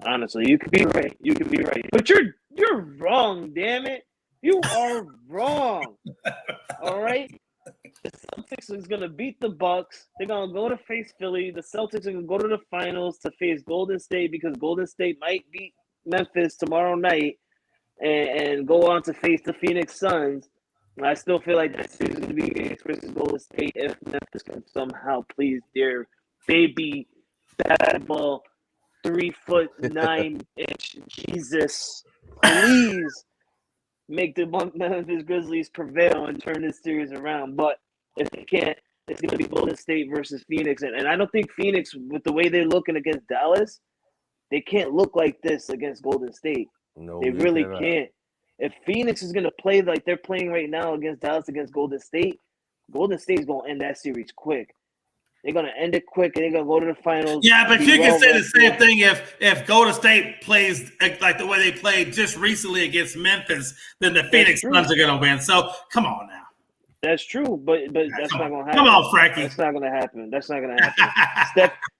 Honestly, you could be right. But you're wrong, damn it. You are wrong. All right? The Celtics is going to beat the Bucks. They're going to go to face Philly. The Celtics are going to go to the finals to face Golden State because Golden State might beat Memphis tomorrow night and go on to face the Phoenix Suns. I still feel like that series is going to be against versus Golden State if Memphis can somehow please their baby bad ball 3'9" Jesus, please make the Memphis Grizzlies prevail and turn this series around. But if they can't, it's going to be Golden State versus Phoenix. And I don't think Phoenix, with the way they're looking against Dallas, they can't look like this against Golden State. No, they really can't. If Phoenix is going to play like they're playing right now against Dallas against Golden State's going to end that series quick. They're going to end it quick, and they're going to go to the finals. Yeah, but you can say the same thing if Golden State plays like the way they played just recently against Memphis, then the Phoenix Suns are going to win. So, come on now. That's true, but that's not going to happen. Come on, Frankie. That's not going to happen.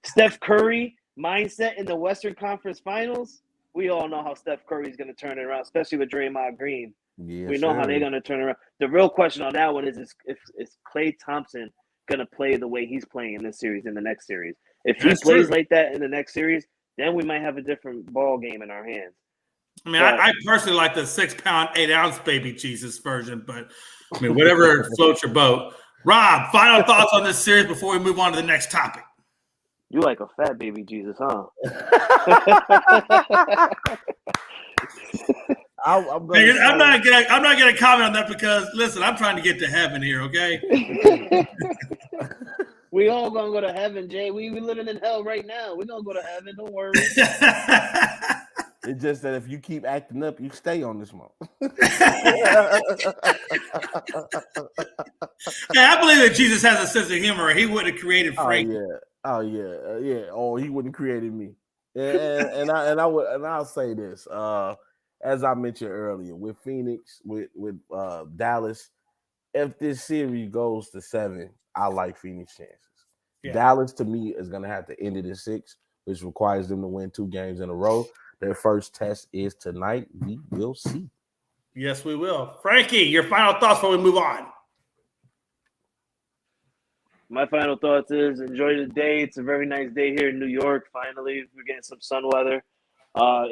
Steph Curry mindset in the Western Conference Finals, we all know how Steph Curry is going to turn it around, especially with Draymond Green. Yes, we know how they're going to turn it around. The real question on that one is Klay Thompson going to play the way he's playing in this series, in the next series. If he plays like that in the next series, then we might have a different ball game in our hands. I mean, I personally like the 6-pound, 8-ounce baby Jesus version, but I mean, whatever floats your boat. Rob, final thoughts on this series before we move on to the next topic. You like a fat baby Jesus, huh? I'm not gonna comment on that because listen, I'm trying to get to heaven here, okay? We all gonna go to heaven, Jay. We living in hell right now. We're gonna go to heaven, don't worry. It's just that if you keep acting up, you stay on this month. Yeah, I believe that Jesus has a sense of humor. He wouldn't have created Frank. Oh yeah. Or he wouldn't have created me. I'll say this. As I mentioned earlier, with Phoenix, with Dallas, if this series goes to 7, I like Phoenix chances. Yeah. Dallas to me is gonna have to end it in 6, which requires them to win 2 games in a row. Their first test is tonight. We will see. Yes, we will. Frankie, your final thoughts before we move on. My final thoughts is enjoy the day. It's a very nice day here in New York. Finally, we're getting some sun weather.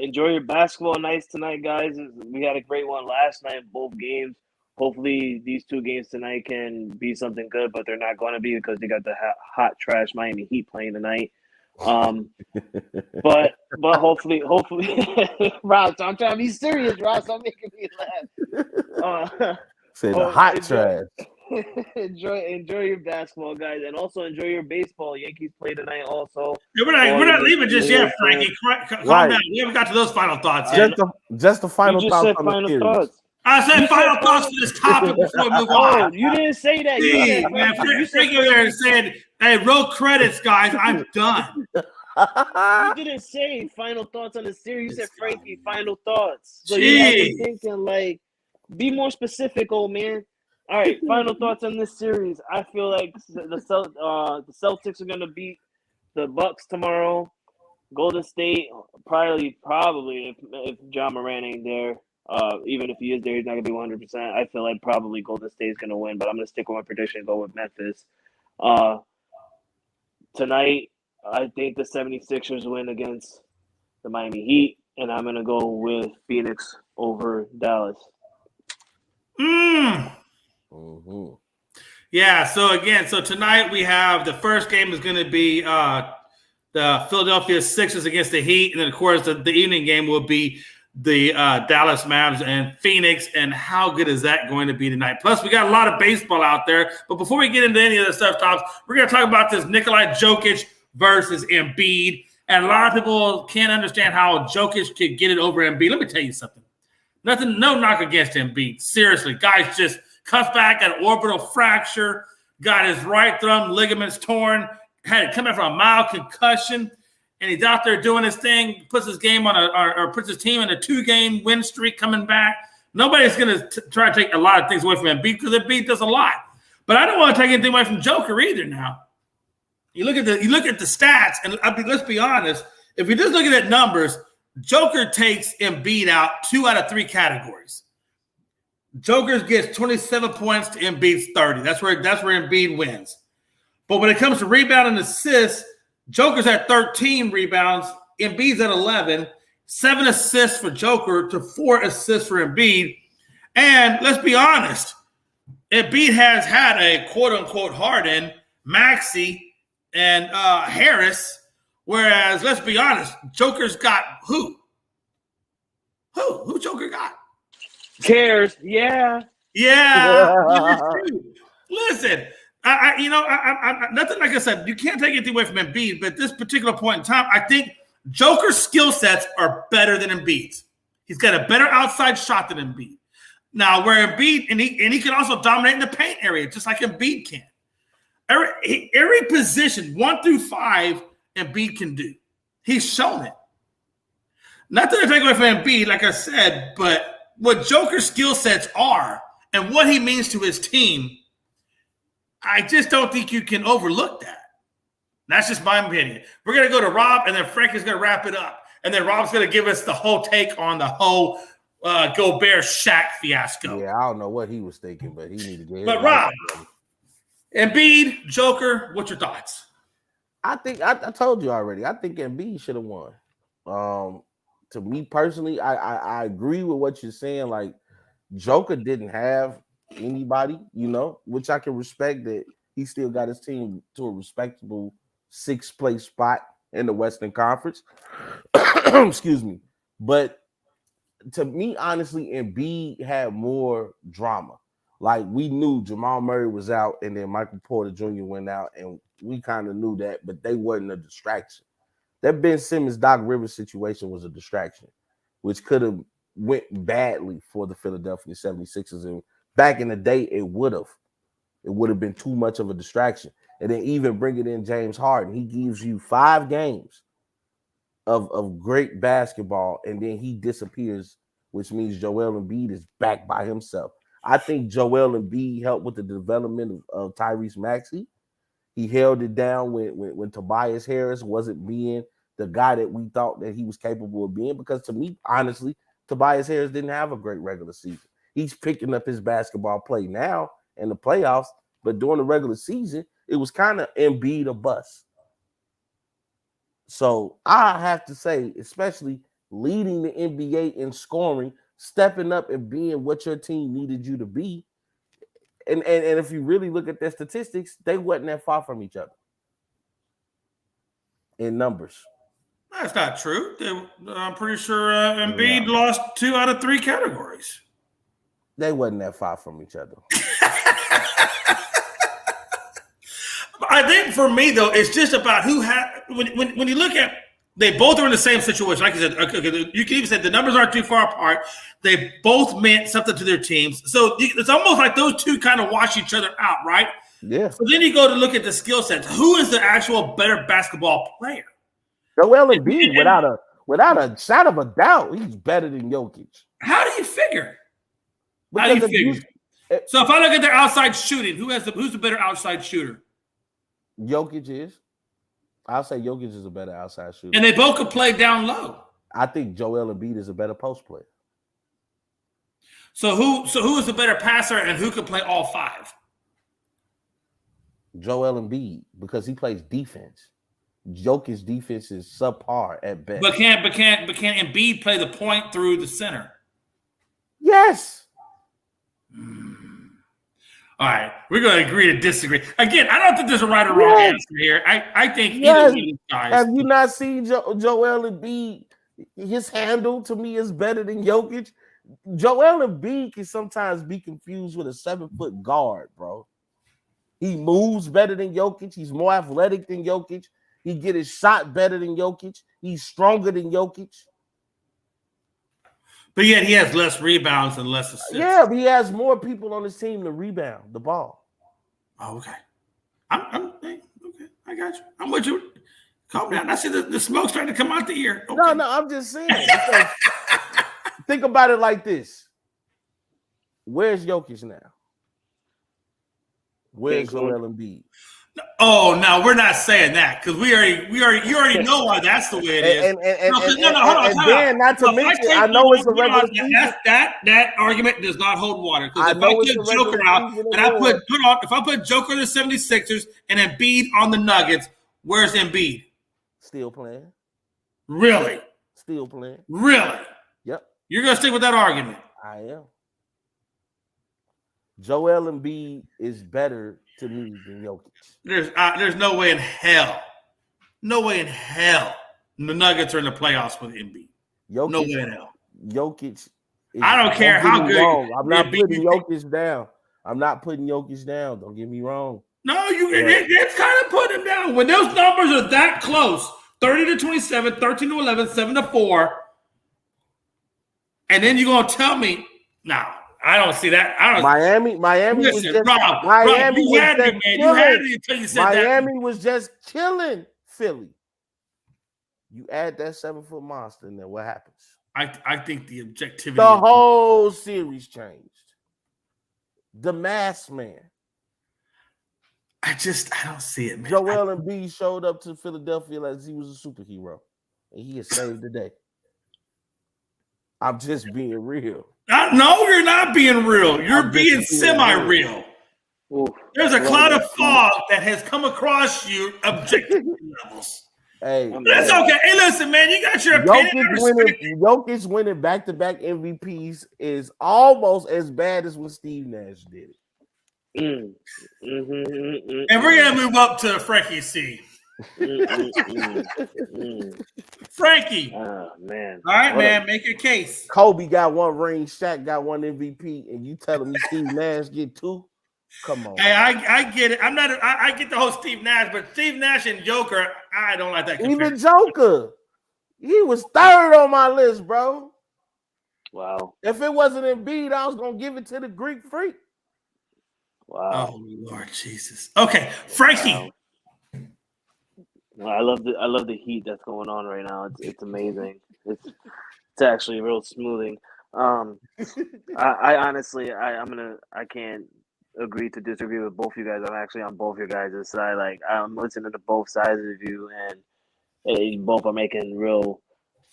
Enjoy your basketball nights tonight, guys. We had a great one last night, both games. Hopefully, these 2 games tonight can be something good, but they're not going to be because they got the hot trash Miami Heat playing tonight. But hopefully, Ross, I'm trying to be serious, Ross. I'm making me laugh. Say the hot trash. enjoy your basketball, guys, and also enjoy your baseball. Yankees play tonight, also. Yeah, we're not leaving just yet, Frankie. Calm down. We haven't got to those final thoughts yet. Just the final you just thoughts. Said final thoughts. I said final thoughts for this topic before we move on. Oh, you didn't say that. Jeez, man, Frankie over there said, "Hey, roll credits, guys. I'm done." You didn't say final thoughts on the series. You said Frankie final thoughts. So you have me thinking like, be more specific, old man. All right, final thoughts on this series. I feel like the Celtics are gonna beat the Bucks tomorrow. Golden State probably if John Moran ain't there. Even if he is there, he's not gonna be 100%. I feel like probably Golden State is gonna win, but I'm gonna stick with my prediction and go with Memphis. Tonight, I think the 76ers win against the Miami Heat, and I'm gonna go with Phoenix over Dallas. Mm-hmm. Yeah, so tonight we have the first game is going to be the Philadelphia Sixers against the Heat, and then of course the evening game will be the Dallas Mavs and Phoenix. And how good is that going to be tonight? Plus, we got a lot of baseball out there. But before we get into any of the stuff, Tops, we're going to talk about this Nikola Jokic versus Embiid. And a lot of people can't understand how Jokic could get it over Embiid. Let me tell you something. No knock against Embiid. Seriously, guys just comes back an orbital fracture, got his right thumb ligaments torn, had it coming from a mild concussion, and he's out there doing his thing, puts his game on or puts his team in a 2-game win streak coming back. Nobody's going to try to take a lot of things away from Embiid because Embiid does a lot. But I don't want to take anything away from Joker either now. You look at the stats, and let's be honest, if you're just looking at numbers, Joker takes Embiid out 2 out of 3 categories. Joker gets 27 points to Embiid's 30. That's where Embiid wins. But when it comes to rebound and assists, Joker's at 13 rebounds, Embiid's at 11, 7 assists for Joker to 4 assists for Embiid. And let's be honest, Embiid has had a quote-unquote Harden, Maxey, and Harris, whereas, let's be honest, Joker's got who? Who Joker got? Cares, yeah. Listen, I nothing like I said. You can't take anything away from Embiid, but at this particular point in time, I think Joker's skill sets are better than Embiid's. He's got a better outside shot than Embiid. Now, where Embiid and he can also dominate in the paint area, just like Embiid can. Every position 1 through 5, Embiid can do. He's shown it. Nothing to take away from Embiid, like I said, but what Joker's skill sets are and what he means to his team, I just don't think you can overlook that. That's just my opinion. We're going to go to Rob, and then Frankie's going to wrap it up. And then Rob's going to give us the whole take on the whole Gobert Shaq fiasco. Yeah, I don't know what he was thinking, but he needed to get But Rob, Embiid, Joker, what's your thoughts? I think I told you already. I think Embiid should have won. To me personally, I agree with what you're saying. Like, Joker didn't have anybody, which I can respect that he still got his team to a respectable 6th place spot in the Western Conference. Excuse me. But to me, honestly, Embiid had more drama. Like, we knew Jamal Murray was out and then Michael Porter Jr. went out, and we kind of knew that, but they wasn't a distraction. That Ben Simmons, Doc Rivers situation was a distraction, which could have went badly for the Philadelphia 76ers. And back in the day, it would have been too much of a distraction. And then even bringing in James Harden, he gives you 5 games of great basketball, and then he disappears, which means Joel Embiid is back by himself. I think Joel Embiid helped with the development of Tyrese Maxey. He held it down when Tobias Harris wasn't being the guy that we thought that he was capable of being. Because to me, honestly, Tobias Harris didn't have a great regular season. He's picking up his basketball play now in the playoffs, but during the regular season, it was kind of Embiid or bust. So I have to say, especially leading the NBA in scoring, stepping up and being what your team needed you to be. And if you really look at their statistics, they wasn't that far from each other in numbers. That's not true. I'm pretty sure Embiid lost 2 out of 3 categories. They wasn't that far from each other. I think for me, though, it's just about who had. When you look at, they both are in the same situation. Like I said, okay, you can even say the numbers aren't too far apart. They both meant something to their teams. So it's almost like those two kind of wash each other out, right? Yeah. So then you go to look at the skill sets. Who is the actual better basketball player? Joel Embiid, without a shot of a doubt, he's better than Jokic. How do you figure? Because So if I look at their outside shooting, who's the better outside shooter? Jokic is. I'll say Jokic is a better outside shooter. And they both could play down low. I think Joel Embiid is a better post player. So who is the better passer and who can play all 5? Joel Embiid, because he plays defense. Jokic's defense is subpar at best. But can't Embiid play the point through the center? Yes. All right, we're going to agree to disagree. Again, I don't think there's a right or wrong answer here. I think either one of these guys. Have you not seen Joel Embiid? His handle to me is better than Jokic. Joel Embiid can sometimes be confused with a 7-foot guard, bro. He moves better than Jokic. He's more athletic than Jokic. He get his shot better than Jokic. He's stronger than Jokic. But yet he has less rebounds and less assists. Yeah, but he has more people on his team to rebound the ball. Oh, okay. Okay. I got you. I'm with you. Calm down. I see the smoke starting to come out the ear. Okay. No, I'm just saying. Think about it like this. Where's Jokic now? Where's Joel Embiid? Oh, no, we're not saying that because you already know why that's the way it is. Hold on. And then, not to mention, I know it's a regular season. That argument does not hold water. Because if I put Joker in the 76ers and Embiid on the Nuggets, where's Embiid? Still playing. Really? Still playing. Really? Yep. You're going to stick with that argument? I am. Joel Embiid is better to me than Jokic. There's no way in hell. No way in hell the Nuggets are in the playoffs with Embiid. No way in hell. Jokic. I don't care how good. I'm not putting Jokic down. I'm not putting Jokic down. Don't get me wrong. No, it's kind of putting him down. When those numbers are that close, 30-27, 13-11, 7-4, and then you're going to tell me, no, I don't see that. Miami was just killing Philly. You add that 7-foot monster in there, what happens? I think the objectivity. The whole series changed. The masked man. I don't see it, man. Joel Embiid showed up to Philadelphia as he was a superhero, and he has saved the day. I'm just being real. No, you're not being real. You're being semi-real. There's a cloud of fog that has come across you objective levels. Hey, that's okay. Hey, listen, man, you got your opinion. Jokic winning back-to-back MVPs is almost as bad as when Steve Nash did it. And we're going to move up to Frankie C. Frankie. Oh, man. All right, man, make your case. Kobe got 1 ring, Shaq got 1 MVP, and you telling me Steve Nash get 2? Come on. Hey, I get it. I get the whole Steve Nash, but Steve Nash and Joker, I don't like that comparison. Even Joker. He was 3rd on my list, bro. Wow. If it wasn't Embiid, I was going to give it to the Greek Freak. Wow. Oh, Lord Jesus. Okay, Frankie. Wow. I love the heat that's going on right now. It's amazing. It's actually real smoothing. I honestly I can't agree to disagree with both you guys. I'm actually on both your guys' side. Like I'm listening to both sides of you, and both are making real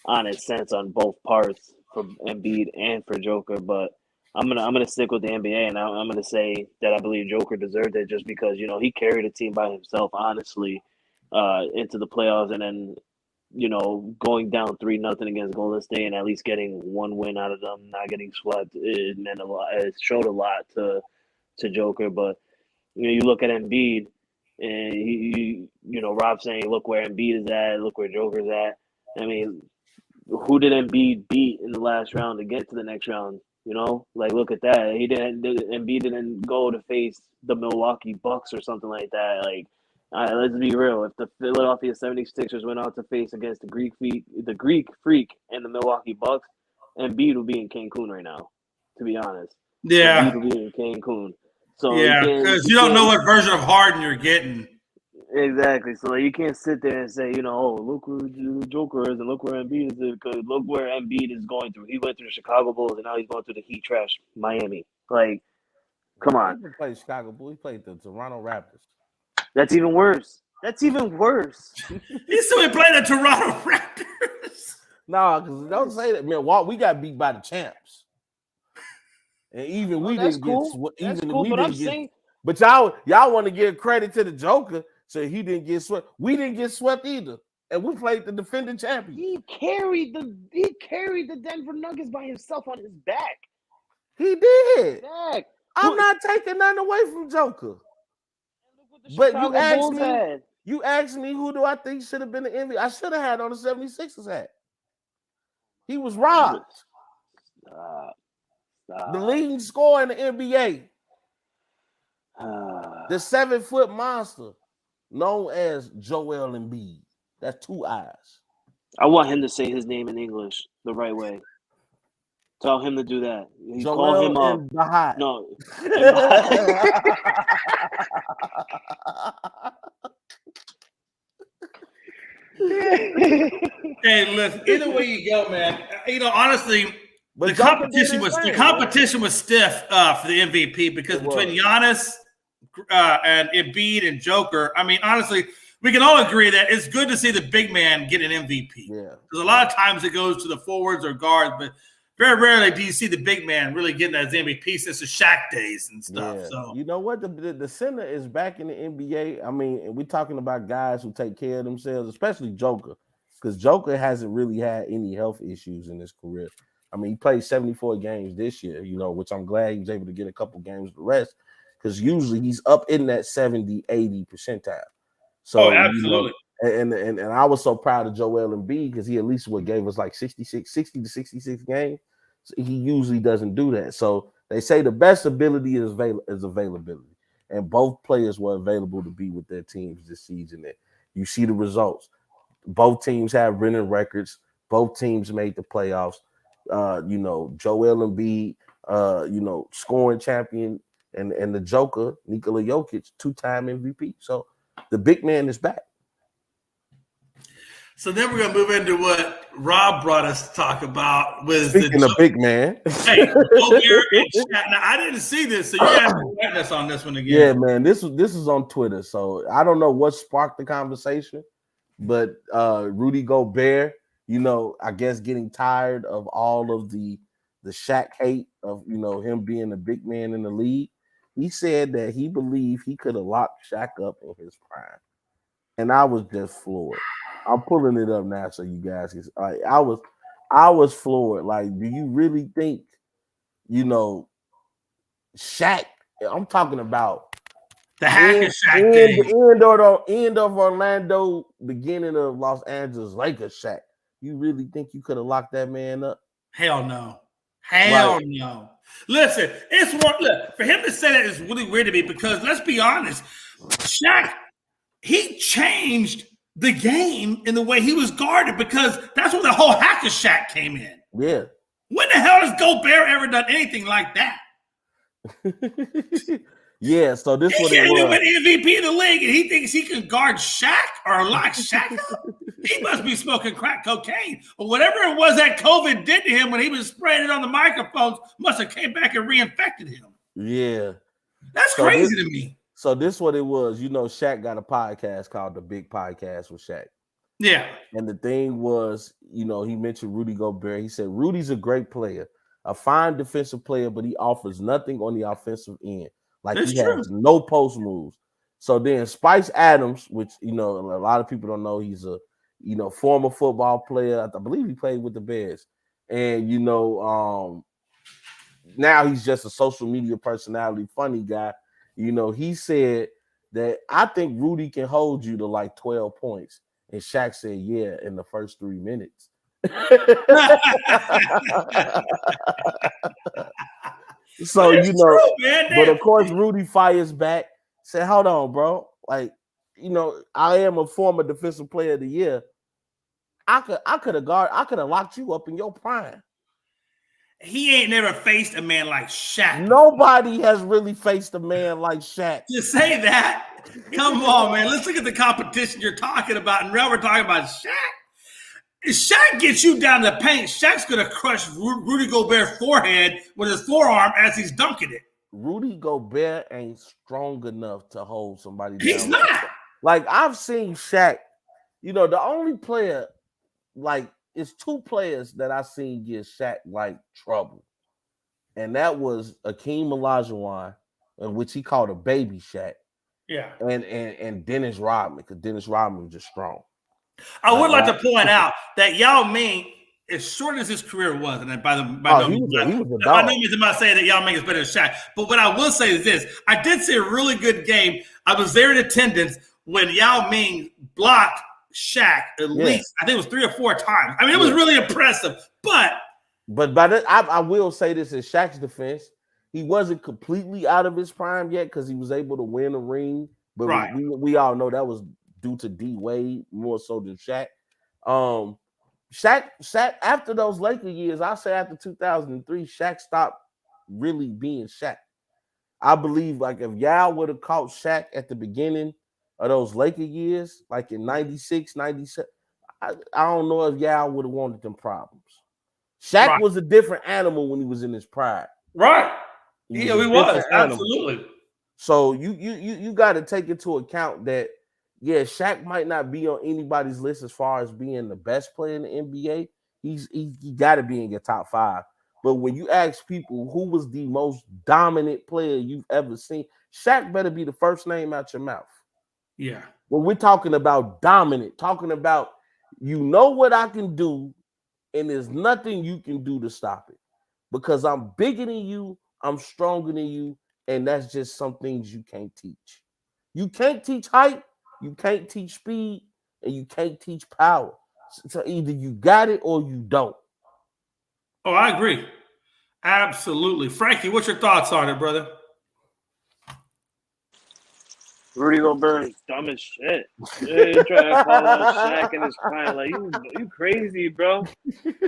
honest sense on both parts for Embiid and for Joker. But I'm gonna stick with the NBA, and I'm gonna say that I believe Joker deserved it just because he carried a team by himself, honestly, into the playoffs, and then going down 3-0 against Golden State and at least getting one win out of them, not getting swept, it meant a lot. It showed a lot to Joker. But you look at Embiid, and Rob saying, "Look where Embiid is at. Look where Joker's at." I mean, who did Embiid beat in the last round to get to the next round? Like look at that. Embiid didn't go to face the Milwaukee Bucks or something like that. Like, let's be real. If the Philadelphia 76ers went out to face against the Greek Freak and the Milwaukee Bucks, Embiid would be in Cancun right now. To be honest, Yeah, Embiid would be in Cancun. So yeah, because you don't know what version of Harden you're getting. Exactly. So you can't sit there and say, oh, look where Joker is and look where Embiid is, because look where Embiid is going through. He went through the Chicago Bulls and now he's going through the Heat trash Miami. Like, come on. He played Chicago Bulls. He played the Toronto Raptors. That's even worse. He still playing the Toronto Raptors. No, because don't say that, man. We got beat by the champs, and even we didn't get. But y'all want to give credit to the Joker, so he didn't get swept. We didn't get swept either, and we played the defending champion. He carried the Denver Nuggets by himself on his back. He did. I'm not taking nothing away from Joker. But you asked me who do I think should have been the MVP. I should have had on the 76ers hat. He was robbed. Stop. The leading scorer in the NBA. The 7-foot monster known as Joel Embiid. That's 2 eyes. I want him to say his name in English the right way. Tell him to do that. Call him up. No. Hey, listen. Either way you go, man. Honestly, the competition was stiff for the MVP because between Giannis and Embiid and Joker, I mean, honestly, we can all agree that it's good to see the big man get an MVP. Yeah. Because a lot of times it goes to the forwards or guards, but very rarely do you see the big man really getting that MVP since the Shaq days and stuff. Yeah. So you know what? The center is back in the NBA. I mean, we're talking about guys who take care of themselves, especially Joker, because Joker hasn't really had any health issues in his career. I mean, he played 74 games this year, which I'm glad he was able to get a couple games to rest, because usually he's up in that 70, 80 percentile. So, absolutely. And I was so proud of Joel Embiid because he at least gave us like 60 to 66 games. So he usually doesn't do that. So they say the best ability is availability. And both players were available to be with their teams this season. And you see the results. Both teams have winning records. Both teams made the playoffs. Joel Embiid, scoring champion, and the Joker, Nikola Jokic, 2-time MVP. So the big man is back. So then we're going to move into what Rob brought us to talk about. Speaking of big man. Hey, now, I didn't see this, so you have to correct us on this one again. Yeah, man, this is on Twitter. So I don't know what sparked the conversation, but Rudy Gobert, I guess getting tired of all of the Shaq hate of, him being a big man in the league. He said that he believed he could have locked Shaq up in his prime. And I was just floored. I'm pulling it up now so you guys can. I was floored. Like, do you really think, Shaq? I'm talking about the hack of Shaq days. End of Orlando, beginning of Los Angeles Lakers Shaq. You really think you could have locked that man up? Hell no. Hell no. Listen, for him to say that is really weird to me because let's be honest, Shaq, he changed the game in the way he was guarded because that's when the whole hack of Shaq came in. Yeah. When the hell has Gobert ever done anything like that? Yeah, so this He what can't it even was. win MVP of the league, and he thinks he can guard Shaq or lock Shaq up. He must be smoking crack cocaine or whatever it was that COVID did to him when he was spraying it on the microphones. Must have came back and reinfected him. Yeah, That's crazy to me. So this what it was. You know, Shaq got a podcast called The Big Podcast with Shaq. Yeah. And the thing was, you know, he mentioned Rudy Gobert. He said Rudy's a great player, a fine defensive player, but he offers nothing on the offensive end. Like That's he true. has no post moves. So then Spice Adams, which, you know, a lot of people don't know, he's a, you know, former football player. I believe he played with the Bears. And, you know, now he's just a social media personality, funny guy. You know, he said that I think Rudy can hold you to like 12 points. And Shaq said, yeah, in the first 3 minutes. So, you know, true, man. but of course, Rudy fires back, said, hold on, bro. Like, you know, I am a former defensive player of the year. I could have locked you up in your prime. He ain't never faced a man like Shaq. Nobody has really faced a man like Shaq. You say that? Come on, man. Let's look at the competition you're talking about. And now we're talking about Shaq. If Shaq gets you down the paint, Shaq's going to crush Rudy Gobert's forehead with his forearm as he's dunking it. Rudy Gobert ain't strong enough to hold somebody down. He's not. Like, I've seen Shaq, you know, the only player, like, it's two players that I seen give Shaq, like, trouble. And that was Akeem Olajuwon, which he called a baby Shaq. Yeah. And Dennis Rodman, because Dennis Rodman was just strong. I would like to point out that Yao Ming, as short as his career was, and by no means am I saying that Yao Ming is better than Shaq. But what I will say is this: I did see a really good game. I was there in attendance when Yao Ming blocked Shaq at least. I think it was 3 or 4 times. I mean, it was really impressive. But by that, I will say this in Shaq's defense: he wasn't completely out of his prime yet because he was able to win a ring. But we all know that was due to D Wade more so than Shaq. Shaq after those Laker years, I say after 2003, Shaq stopped really being Shaq. I believe like if Yao would have caught Shaq at the beginning of those Laker years, like in 96, 97, I don't know if Yao would have wanted them problems. Shaq was a different animal when he was in his prime. Right. He was. Absolutely. So you got to take into account that, yeah, Shaq might not be on anybody's list as far as being the best player in the NBA. He got to be in your top 5. But when you ask people who was the most dominant player you've ever seen, Shaq better be the first name out your mouth. Yeah. When we're talking about dominant, talking about, you know what I can do, and there's nothing you can do to stop it. Because I'm bigger than you, I'm stronger than you, and that's just some things you can't teach. You can't teach height, you can't teach speed, and you can't teach power. So either you got it or you don't. Oh, I agree. Absolutely. Frankie, what's your thoughts on it, brother? Rudy Gobert is dumb as shit. You trying to call out Shaq in his prime. Like, you crazy, bro.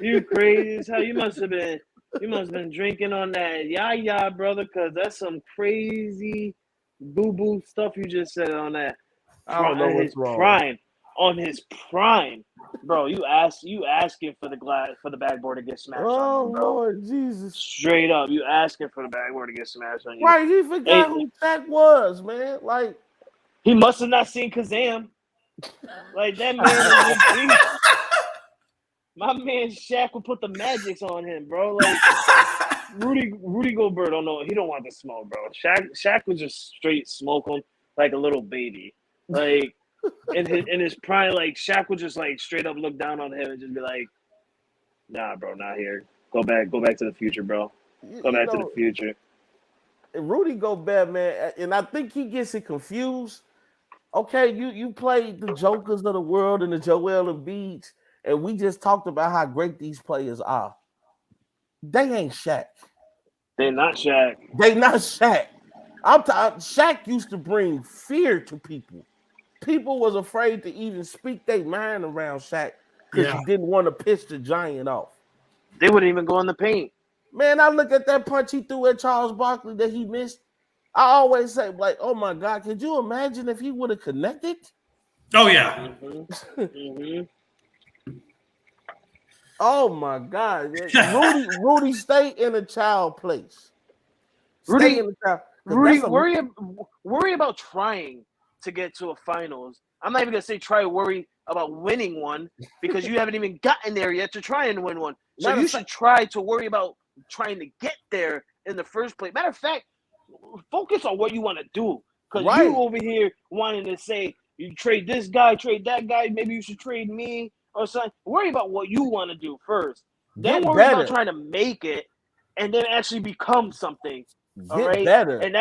You crazy as hell. You must have been drinking on that yah, brother, because that's some crazy boo-boo stuff you just said on that. I don't know what's wrong. On his prime, bro. You asking for the backboard to get smashed on you, bro. Lord Jesus! Straight up, you asking for the backboard to get smashed on you. Right? He forgot who Shaq was, man. Like he must have not seen Kazam. Like that man. My man Shaq would put the magics on him, bro. Like Rudy Gobert don't know. He don't want the smoke, bro. Shaq would just straight smoke him like a little baby. Like in his prime, like Shaq would just like straight up look down on him and just be like, "Nah, bro, not here. Go back to the future, bro. Go back to the future." Rudy Gobert, man, and I think he gets it confused. Okay, you played the Jokers of the world and the Joel Embiids, and we just talked about how great these players are. They ain't Shaq. They're not Shaq. They not Shaq. Shaq used to bring fear to people. People was afraid to even speak their mind around Shaq because he didn't want to piss the giant off. They wouldn't even go in the paint. Man, I look at that punch he threw at Charles Barkley that he missed. I always say, like, oh my God, could you imagine if he would have connected? Oh yeah. Oh my God, Rudy, stay in a child place. Rudy, Stay in the child. Rudy, worry about trying to get to a finals. I'm not even gonna say worry about winning one because you haven't even gotten there yet to try and win one. So you should try to worry about trying to get there in the first place. Matter of fact, focus on what you want to do. Because you over here wanting to say you trade this guy, trade that guy, maybe you should trade me or something. Worry about what you want to do first. Then worry about trying to make it and then actually become something. All right. Better. And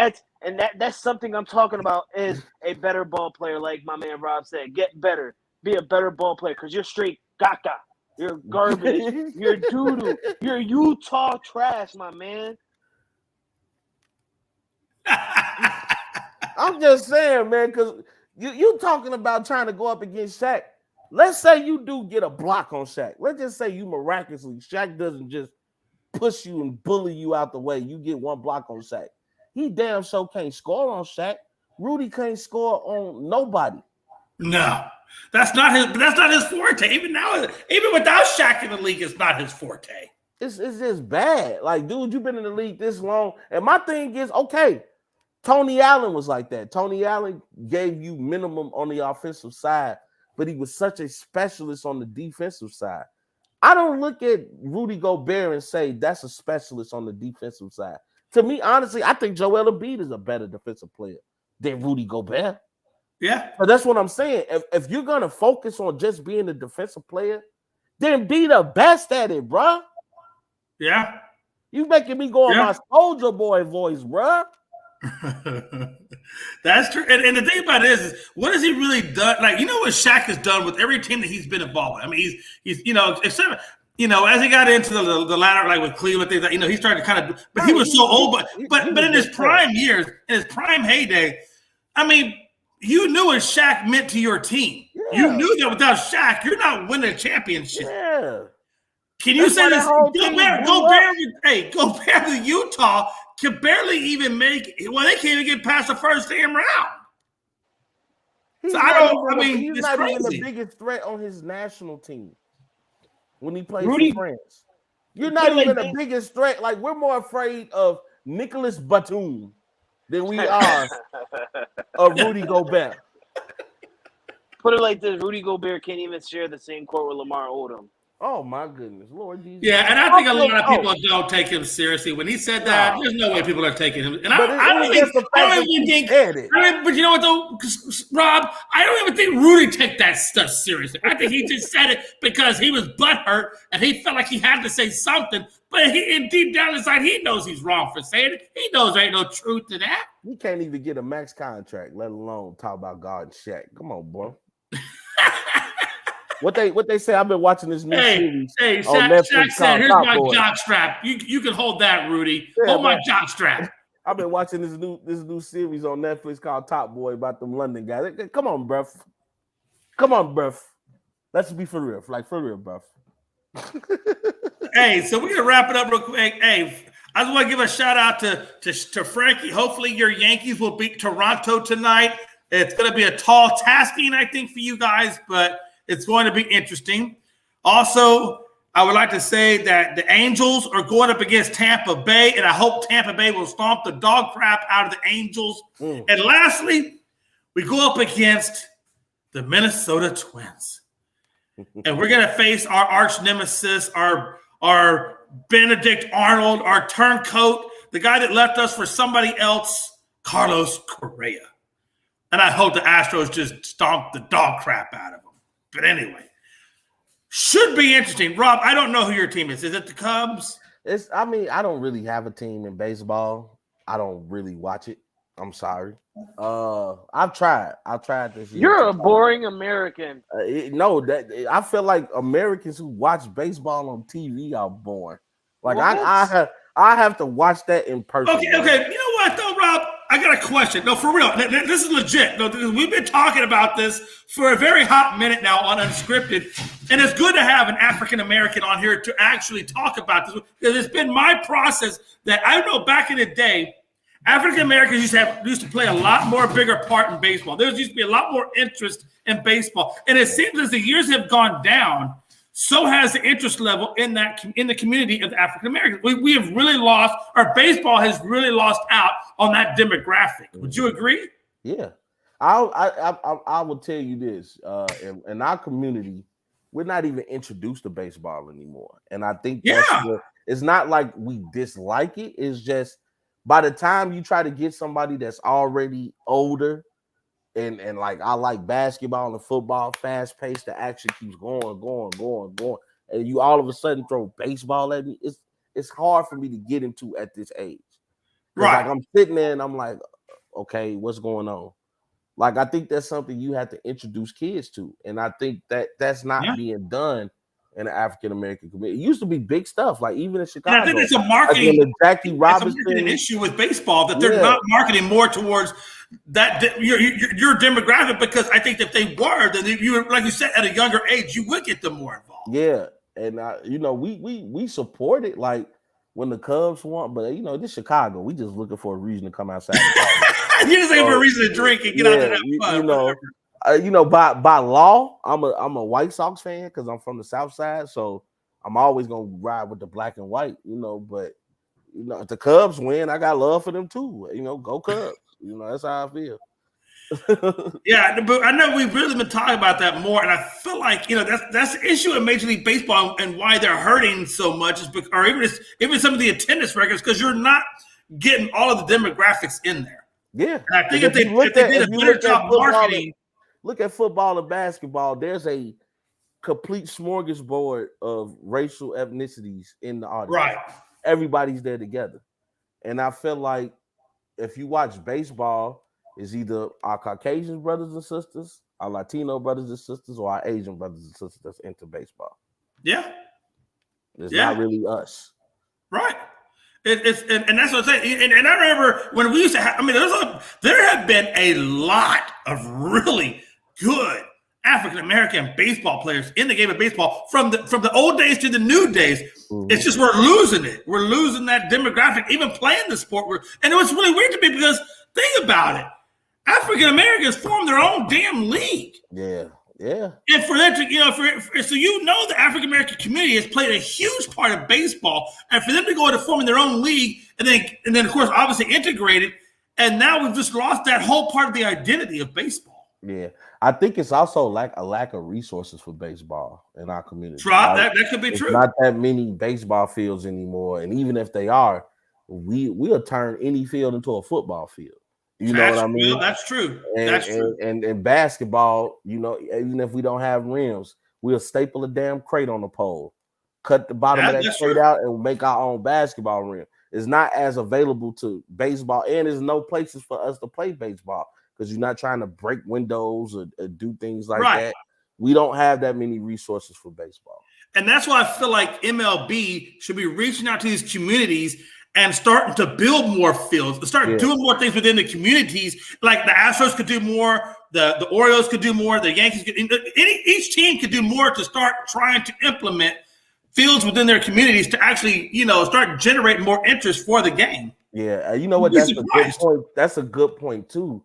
that's something I'm talking about is a better ball player, like my man Rob said. Get better. Be a better ball player because you're straight gaga. You're garbage. You're doo-doo. You're Utah trash, my man. I'm just saying, man, because you talking about trying to go up against Shaq. Let's say you do get a block on Shaq. Let's just say you miraculously, Shaq doesn't just push you and bully you out the way. You get one block on Shaq. He damn sure can't score on Shaq. Rudy can't score on nobody. No, that's not his forte. Even now, even without Shaq in the league, it's not his forte. It's just bad. Like, dude, you've been in the league this long. And my thing is, okay, Tony Allen was like that. Tony Allen gave you minimum on the offensive side, but he was such a specialist on the defensive side. I don't look at Rudy Gobert and say that's a specialist on the defensive side. To me, honestly, I think Joel Embiid is a better defensive player than Rudy Gobert. Yeah. But that's what I'm saying. If you're going to focus on just being a defensive player, then be the best at it, bro. Yeah. You making me go on my Soldier Boy voice, bro. That's true. And the thing about it is what has he really done? Like, you know what Shaq has done with every team that he's been involved with? I mean, he's except, as he got into the ladder, like with Cleveland, things like, he started to kind of, but he was so old, but in his prime years, in his prime heyday, I mean, you knew what Shaq meant to your team. Yeah. You knew that without Shaq, you're not winning a championship. Yeah. Can you say this? Gobert with Utah can barely even make it. Well, they can't even get past the first damn round. He's not even the biggest threat on his national team when he plays for France. You're not even the biggest threat. Like, we're more afraid of Nicholas Batum than we are of Rudy Gobert. Put it like this: Rudy Gobert can't even share the same court with Lamar Odom. Oh my goodness, Lord Jesus! Yeah, and I think a lot of people don't take him seriously. When he said that, there's no way people are taking him. And I don't even think. But you know what though, Rob? I don't even think Rudy took that stuff seriously. I think he just said it because he was butthurt and he felt like he had to say something. But deep down inside, he knows he's wrong for saying it. He knows there ain't no truth to that. He can't even get a max contract, let alone talk about God and Shaq. Come on, bro. What they say? I've been watching this new series. On Netflix. Shaq said, "Here's my jock strap. You can hold that, Rudy. Hold my jock strap." I've been watching this new series on Netflix called Top Boy about them London guys. Come on, bruv. Let's be for real, bruv. Hey, so we're gonna wrap it up real quick. Hey, I just want to give a shout out to Frankie. Hopefully, your Yankees will beat Toronto tonight. It's gonna be a tall tasking, I think, for you guys, but it's going to be interesting. Also, I would like to say that the Angels are going up against Tampa Bay, and I hope Tampa Bay will stomp the dog crap out of the Angels. And lastly, we go up against the Minnesota Twins. And we're going to face our arch nemesis, our Benedict Arnold, our turncoat, the guy that left us for somebody else, Carlos Correa. And I hope the Astros just stomp the dog crap out of him. But anyway, should be interesting. Rob, I don't know who your team is. Is it the Cubs? I don't really have a team in baseball. I don't really watch it. I'm sorry. I've tried this year. You're a boring American. I feel like Americans who watch baseball on TV are boring. Like, I have to watch that in person. Okay. You know what though, Rob? I got a question. No, for real. This is legit. No, we've been talking about this for a very hot minute now on Unscripted, and it's good to have an African American on here to actually talk about this because it's been my process that I know back in the day. African Americans used to play a lot more bigger part in baseball. There used to be a lot more interest in baseball, and it seems as the years have gone down, so has the interest level in the community of African Americans. We have really lost, or baseball has really lost out on that demographic. Would you agree? Yeah, I will tell you this. In our community, we're not even introduced to baseball anymore, and I think it's not like we dislike it. It's just by the time you try to get somebody that's already older, and like I like basketball and football, fast paced, the action keeps going, and you all of a sudden throw baseball at me. It's hard for me to get into at this age. Right. Like I'm sitting there and I'm like, okay, what's going on? Like I think that's something you have to introduce kids to, and I think that's not being done in the African American community. It used to be big stuff, like even in Chicago. And I think it's a marketing, Jackie Robinson issue with baseball that they're not marketing more towards that your demographic, because I think if they were, then you, like you said, at a younger age, you would get them more involved. Yeah, and we support it, like when the Cubs won, but this Chicago, we just looking for a reason to come outside. You just ain't for a reason to drink and get out of that fun. By law, I'm a White Sox fan because I'm from the South Side, so I'm always gonna ride with the black and white, But if the Cubs win, I got love for them too. Go Cubs. That's how I feel. Yeah, but I know we've really been talking about that more, and I feel like that's the issue in Major League Baseball and why they're hurting so much, or even some of the attendance records, because you're not getting all of the demographics in there. Yeah, and I think if they did a better job marketing. Look at football and basketball. There's a complete smorgasbord of racial ethnicities in the audience. Right. Everybody's there together. And I feel like if you watch baseball, it's either our Caucasian brothers and sisters, our Latino brothers and sisters, or our Asian brothers and sisters that's into baseball. Yeah. It's not really us. Right. And that's what I'm saying. And I remember when we used to have, there have been a lot of really good African American baseball players in the game of baseball from the old days to the new days. Mm-hmm. It's just we're losing it. We're losing that demographic, even playing the sport. And it was really weird to me because think about it. African Americans formed their own damn league. Yeah. Yeah. And for them to, the African American community has played a huge part of baseball, and for them to go into forming their own league, and then of course obviously integrated, and now we've just lost that whole part of the identity of baseball. Yeah, I think it's also like a lack of resources for baseball in our community. Right, that could be true. Not that many baseball fields anymore, and even if they are, we'll turn any field into a football field. You know what I mean? That's true. And basketball, even if we don't have rims, we'll staple a damn crate on the pole, cut the bottom of that crate out, and make our own basketball rim. It's not as available to baseball, and there's no places for us to play baseball because you're not trying to break windows or do things like that. We don't have that many resources for baseball. And that's why I feel like MLB should be reaching out to these communities and starting to build more fields, start doing more things within the communities. Like the Astros could do more, the Orioles could do more, the Yankees could. Each team could do more to start trying to implement fields within their communities to actually, start generating more interest for the game. Yeah, you know what? That's a good point. That's a good point too.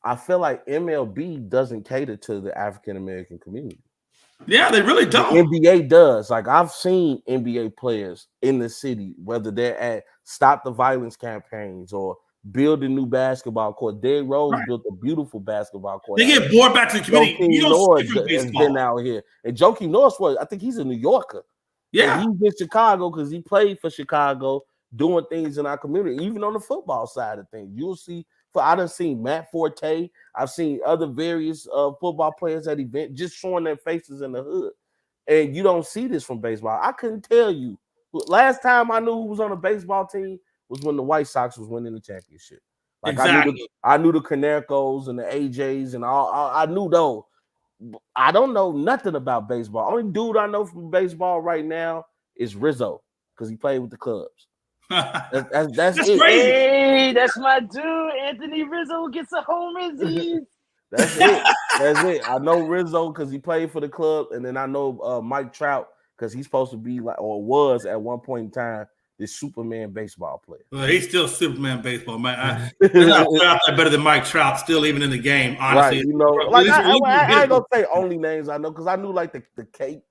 I feel like MLB doesn't cater to the African American community. Yeah, they really don't. The NBA does. Like I've seen NBA players in the city, whether they're at Stop the Violence campaigns or building new basketball court. Derrick Rose built a beautiful basketball court. They get bored back to the community. You don't see from baseball. Has been out here, and Joakim Noah I think he's a New Yorker. Yeah, and he's in Chicago because he played for Chicago, doing things in our community, even on the football side of things. You'll see. I done seen Matt Forte. I've seen other various football players at events just showing their faces in the hood. And you don't see this from baseball. I couldn't tell you. Last time I knew who was on a baseball team was when the White Sox was winning the championship. Like exactly. I knew the Canercos and the AJs and all. I knew those. I don't know nothing about baseball. Only dude I know from baseball right now is Rizzo because he played with the Cubs. That's it. Crazy. Hey, that's my dude. Anthony Rizzo gets a home run. That's it. That's it. I know Rizzo because he played for the club, and then I know Mike Trout because he's supposed to be like, or was at one point in time, this Superman baseball player. Well, he's still Superman baseball, man. There's not a player out there better than Mike Trout, still even in the game. Honestly, Right? You know, like I ain't gonna say only names I know because I knew like the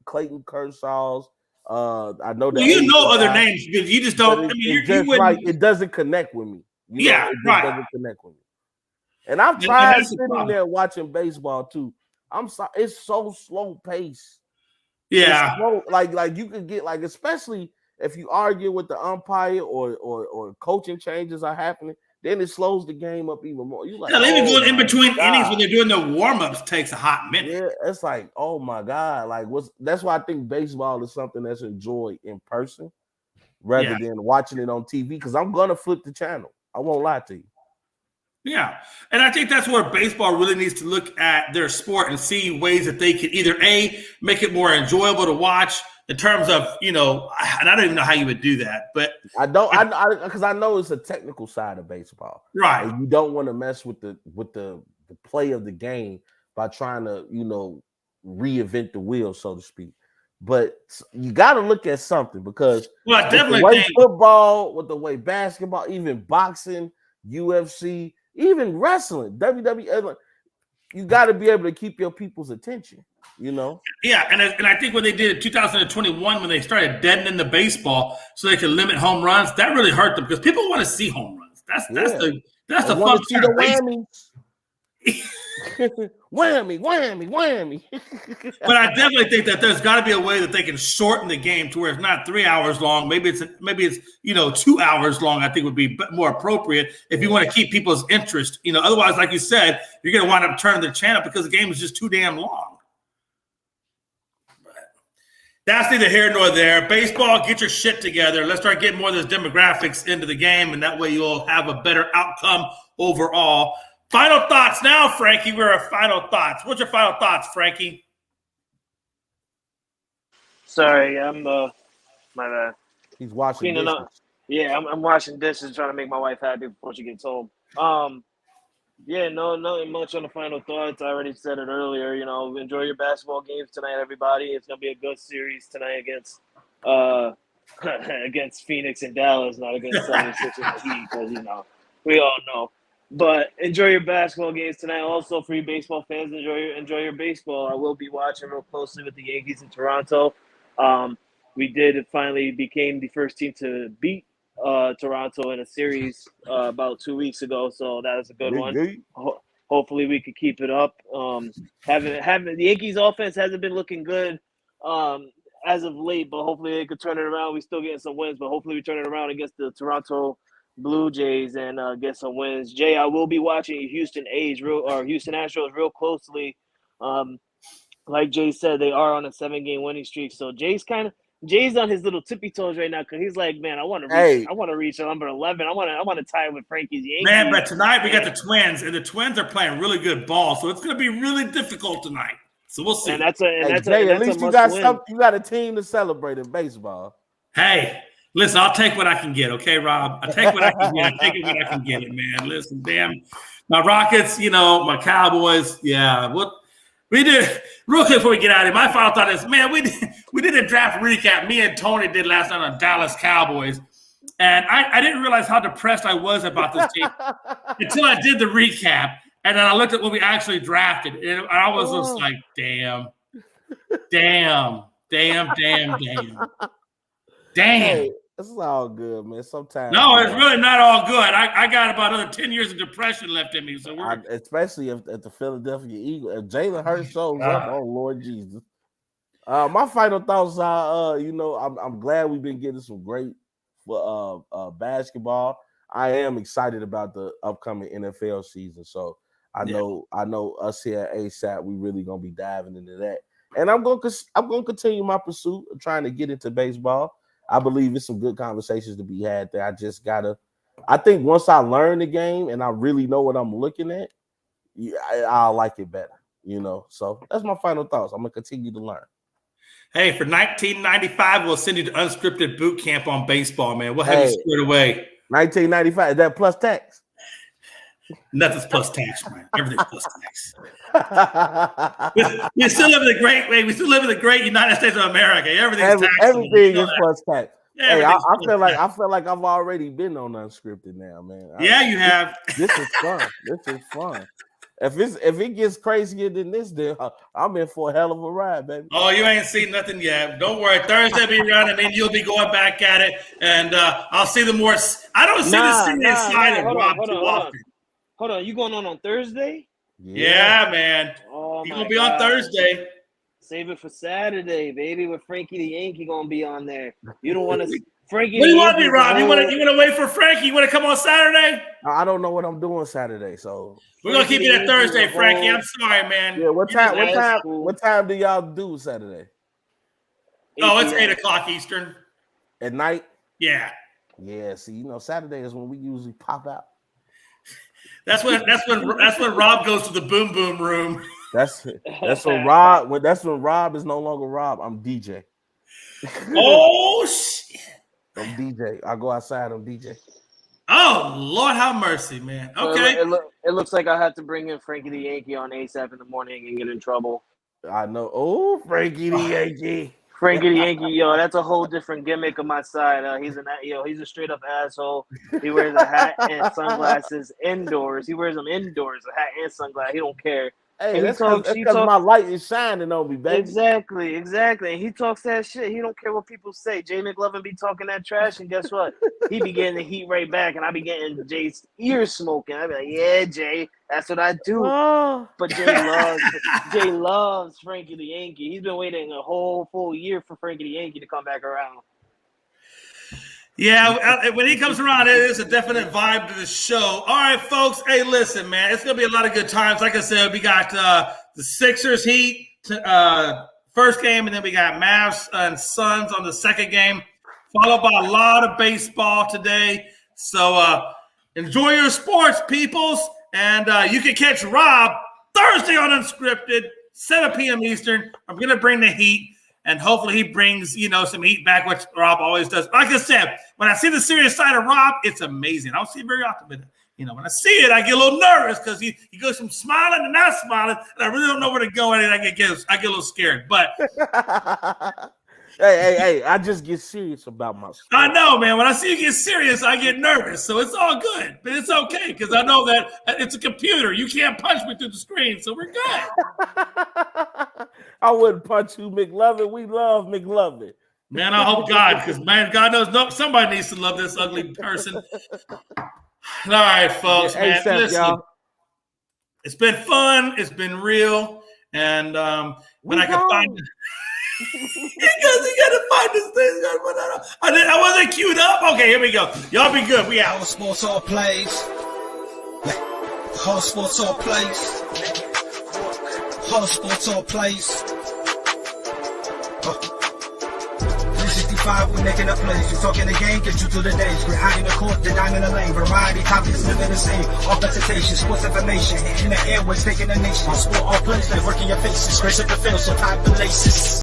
Clayton Kershaws. I know that. Well, you know other names, but you just don't. I mean, it doesn't connect with me. It doesn't connect with me. And I've tried sitting there watching baseball too. I'm sorry, it's so slow paced. Yeah, slow, like you could get like, especially if you argue with the umpire or coaching changes are happening, then it slows the game up even more. You like, even going in between innings when they're doing the warm ups takes a hot minute. Yeah, it's like, oh my God, like that's why I think baseball is something that's enjoyed in person rather than watching it on TV. Because I'm gonna flip the channel. I won't lie to you. Yeah, and I think that's where baseball really needs to look at their sport and see ways that they can either make it more enjoyable to watch in terms of, and I don't even know how you would do that, but because I know it's a technical side of baseball, right? And you don't want to mess with the play of the game by trying to reinvent the wheel, so to speak. But you got to look at something because definitely the way football, with the way basketball, even boxing, UFC, even wrestling, WWE, you got to be able to keep your people's attention, Yeah, and I think when they did in 2021, when they started deadening the baseball so they could limit home runs, that really hurt them because people want to see home runs. That's the fun part of baseball. Whammy, whammy, whammy. But I definitely think that there's got to be a way that they can shorten the game to where it's not 3 hours long. Maybe it's 2 hours long. I think would be more appropriate if you want to keep people's interest. Otherwise, like you said, you're going to wind up turning the channel because the game is just too damn long. But that's neither here nor there. Baseball, get your shit together. Let's start getting more of those demographics into the game, and that way you'll have a better outcome overall. Final thoughts now, Frankie. We're at final thoughts. What's your final thoughts, Frankie? Sorry, I'm my bad. He's washing dishes. Yeah, I'm washing dishes, trying to make my wife happy before she gets home. Yeah, nothing much on the final thoughts. I already said it earlier. Enjoy your basketball games tonight, everybody. It's gonna be a good series tonight against against Phoenix and Dallas, not against 76 and the Heat, because we all know. But enjoy your basketball games tonight. Also, for you baseball fans, enjoy your baseball. I will be watching real closely with the Yankees in Toronto. We finally became the first team to beat Toronto in a series about 2 weeks ago, so that was a good one. Hopefully, we could keep it up. The Yankees offense hasn't been looking good as of late, but hopefully they could turn it around. We're still getting some wins, but hopefully we turn it around against the Toronto Blue Jays and get some wins. Jay, I will be watching Houston Astros real closely. Like Jay said, they are on a 7-game winning streak. So Jay's on his little tippy toes right now because he's like, man, I want to reach number 11. I want to tie with Frankie's Yankees. Man, but tonight we got the Twins, and the Twins are playing really good ball, so it's going to be really difficult tonight. So we'll see. And at least you got a team to celebrate in baseball. Hey. Listen, I'll take what I can get, okay, Rob? I take what I can get. I take it when I can get it, man. Listen, damn. My Rockets, my Cowboys, yeah. What we did, real quick before we get out of here, my final thought is, man, we did a draft recap. Me and Tony did last night on Dallas Cowboys. And I didn't realize how depressed I was about this team until I did the recap. And then I looked at what we actually drafted. And I was just like, damn. Hey, it's all good, man. Sometimes it's really not all good. I got about another 10 years of depression left in me. So especially at the Philadelphia Eagles, if Jalen Hurts shows up, oh Lord Jesus. My final thoughts are, I'm glad we've been getting some great basketball. I am excited about the upcoming NFL season. So I know us here at ASAP, we really gonna be diving into that. And I'm gonna continue my pursuit of trying to get into baseball. I believe it's some good conversations to be had there. I think once I learn the game and I really know what I'm looking at, I'll like it better, So that's my final thoughts. I'm going to continue to learn. Hey, for 1995, we'll send you to unscripted boot camp on baseball, man. We'll have you squared away. 1995, is that plus tax? Nothing's plus tax, man. Everything's plus tax. We still live in the great United States of America. Everything is plus tax. Yeah, Hey, I everything's feel like fun. I've already been on unscripted now, man. Yeah, you have. This is fun. This is fun. If it gets crazier than this, then I'm in for a hell of a ride, baby. Oh, you ain't seen nothing yet. Don't worry. Thursday be running, and then you'll be going back at it, and I'll see the more. I don't see the serious side of Rob too often. Hold on. You going on Thursday? Yeah, man. Oh, You're gonna be on Thursday. Save it for Saturday, baby. With Frankie the Yankee gonna be on there. You don't want to. Frankie. What do you want to be, Rob? You want to wait for Frankie? You want to come on Saturday? I don't know what I'm doing Saturday, so we're gonna keep it at Thursday, Frankie. I'm sorry, man. Yeah, what time do y'all do Saturday? Oh, it's 8:00 Eastern. At night? Yeah. Yeah, see, Saturday is when we usually pop out. That's when Rob goes to the boom boom room. That's when Rob is no longer Rob. I'm DJ. Oh shit. I'm DJ. I go outside. I'm DJ. Oh Lord, have mercy, man. Okay. It looks like I have to bring in Frankie the Yankee on ASAP in the morning and get in trouble. I know. Oh, Frankie the Yankee. Frankie the Yankee, that's a whole different gimmick on my side. He's a straight up asshole. He wears a hat and sunglasses indoors. He wears them indoors, a hat and sunglasses. He don't care. Hey, that's because my light is shining on me, baby. Exactly. And he talks that shit. He don't care what people say. Jay McLovin be talking that trash, and guess what? He be getting the heat right back, and I be getting Jay's ears smoking. I be like, yeah, Jay, that's what I do. Oh. But Jay loves Frankie the Yankee. He's been waiting a whole full year for Frankie the Yankee to come back around. Yeah, when he comes around, it is a definite vibe to the show. All right, folks. Hey, listen, man, it's going to be a lot of good times. Like I said, we got the Sixers Heat first game, and then we got Mavs and Suns on the second game, followed by a lot of baseball today. So enjoy your sports, peoples, and you can catch Rob Thursday on Unscripted, 7 p.m. Eastern. I'm going to bring the heat. And hopefully he brings, some heat back, which Rob always does. Like I said, when I see the serious side of Rob, it's amazing. I don't see it very often, but when I see it, I get a little nervous because he goes from smiling to not smiling, and I really don't know where to go, and I get a little scared. But hey, I just get serious about my stuff. I know, man. When I see you get serious, I get nervous. So it's all good, but it's okay because I know that it's a computer. You can't punch me through the screen, so we're good. I wouldn't punch you, McLovin. We love McLovin. Man, I hope God, because, man, God knows somebody needs to love this ugly person. All right, folks, man. Listen, y'all. It's been fun. It's been real. And when I can find it. He got to find this thing. I wasn't queued up. Okay, here we go. Y'all be good. We out. All sports, all plays. All sports, all plays. All sports, all plays. 365, we making up plays. You talking the game, get you through the days. We're high in the court, the dime in the lane. Variety topics living the same. All presentation, sports information. In the airways, taking the nation. All sport, all plays, like working your faces. Scratch up the field, so tie the laces.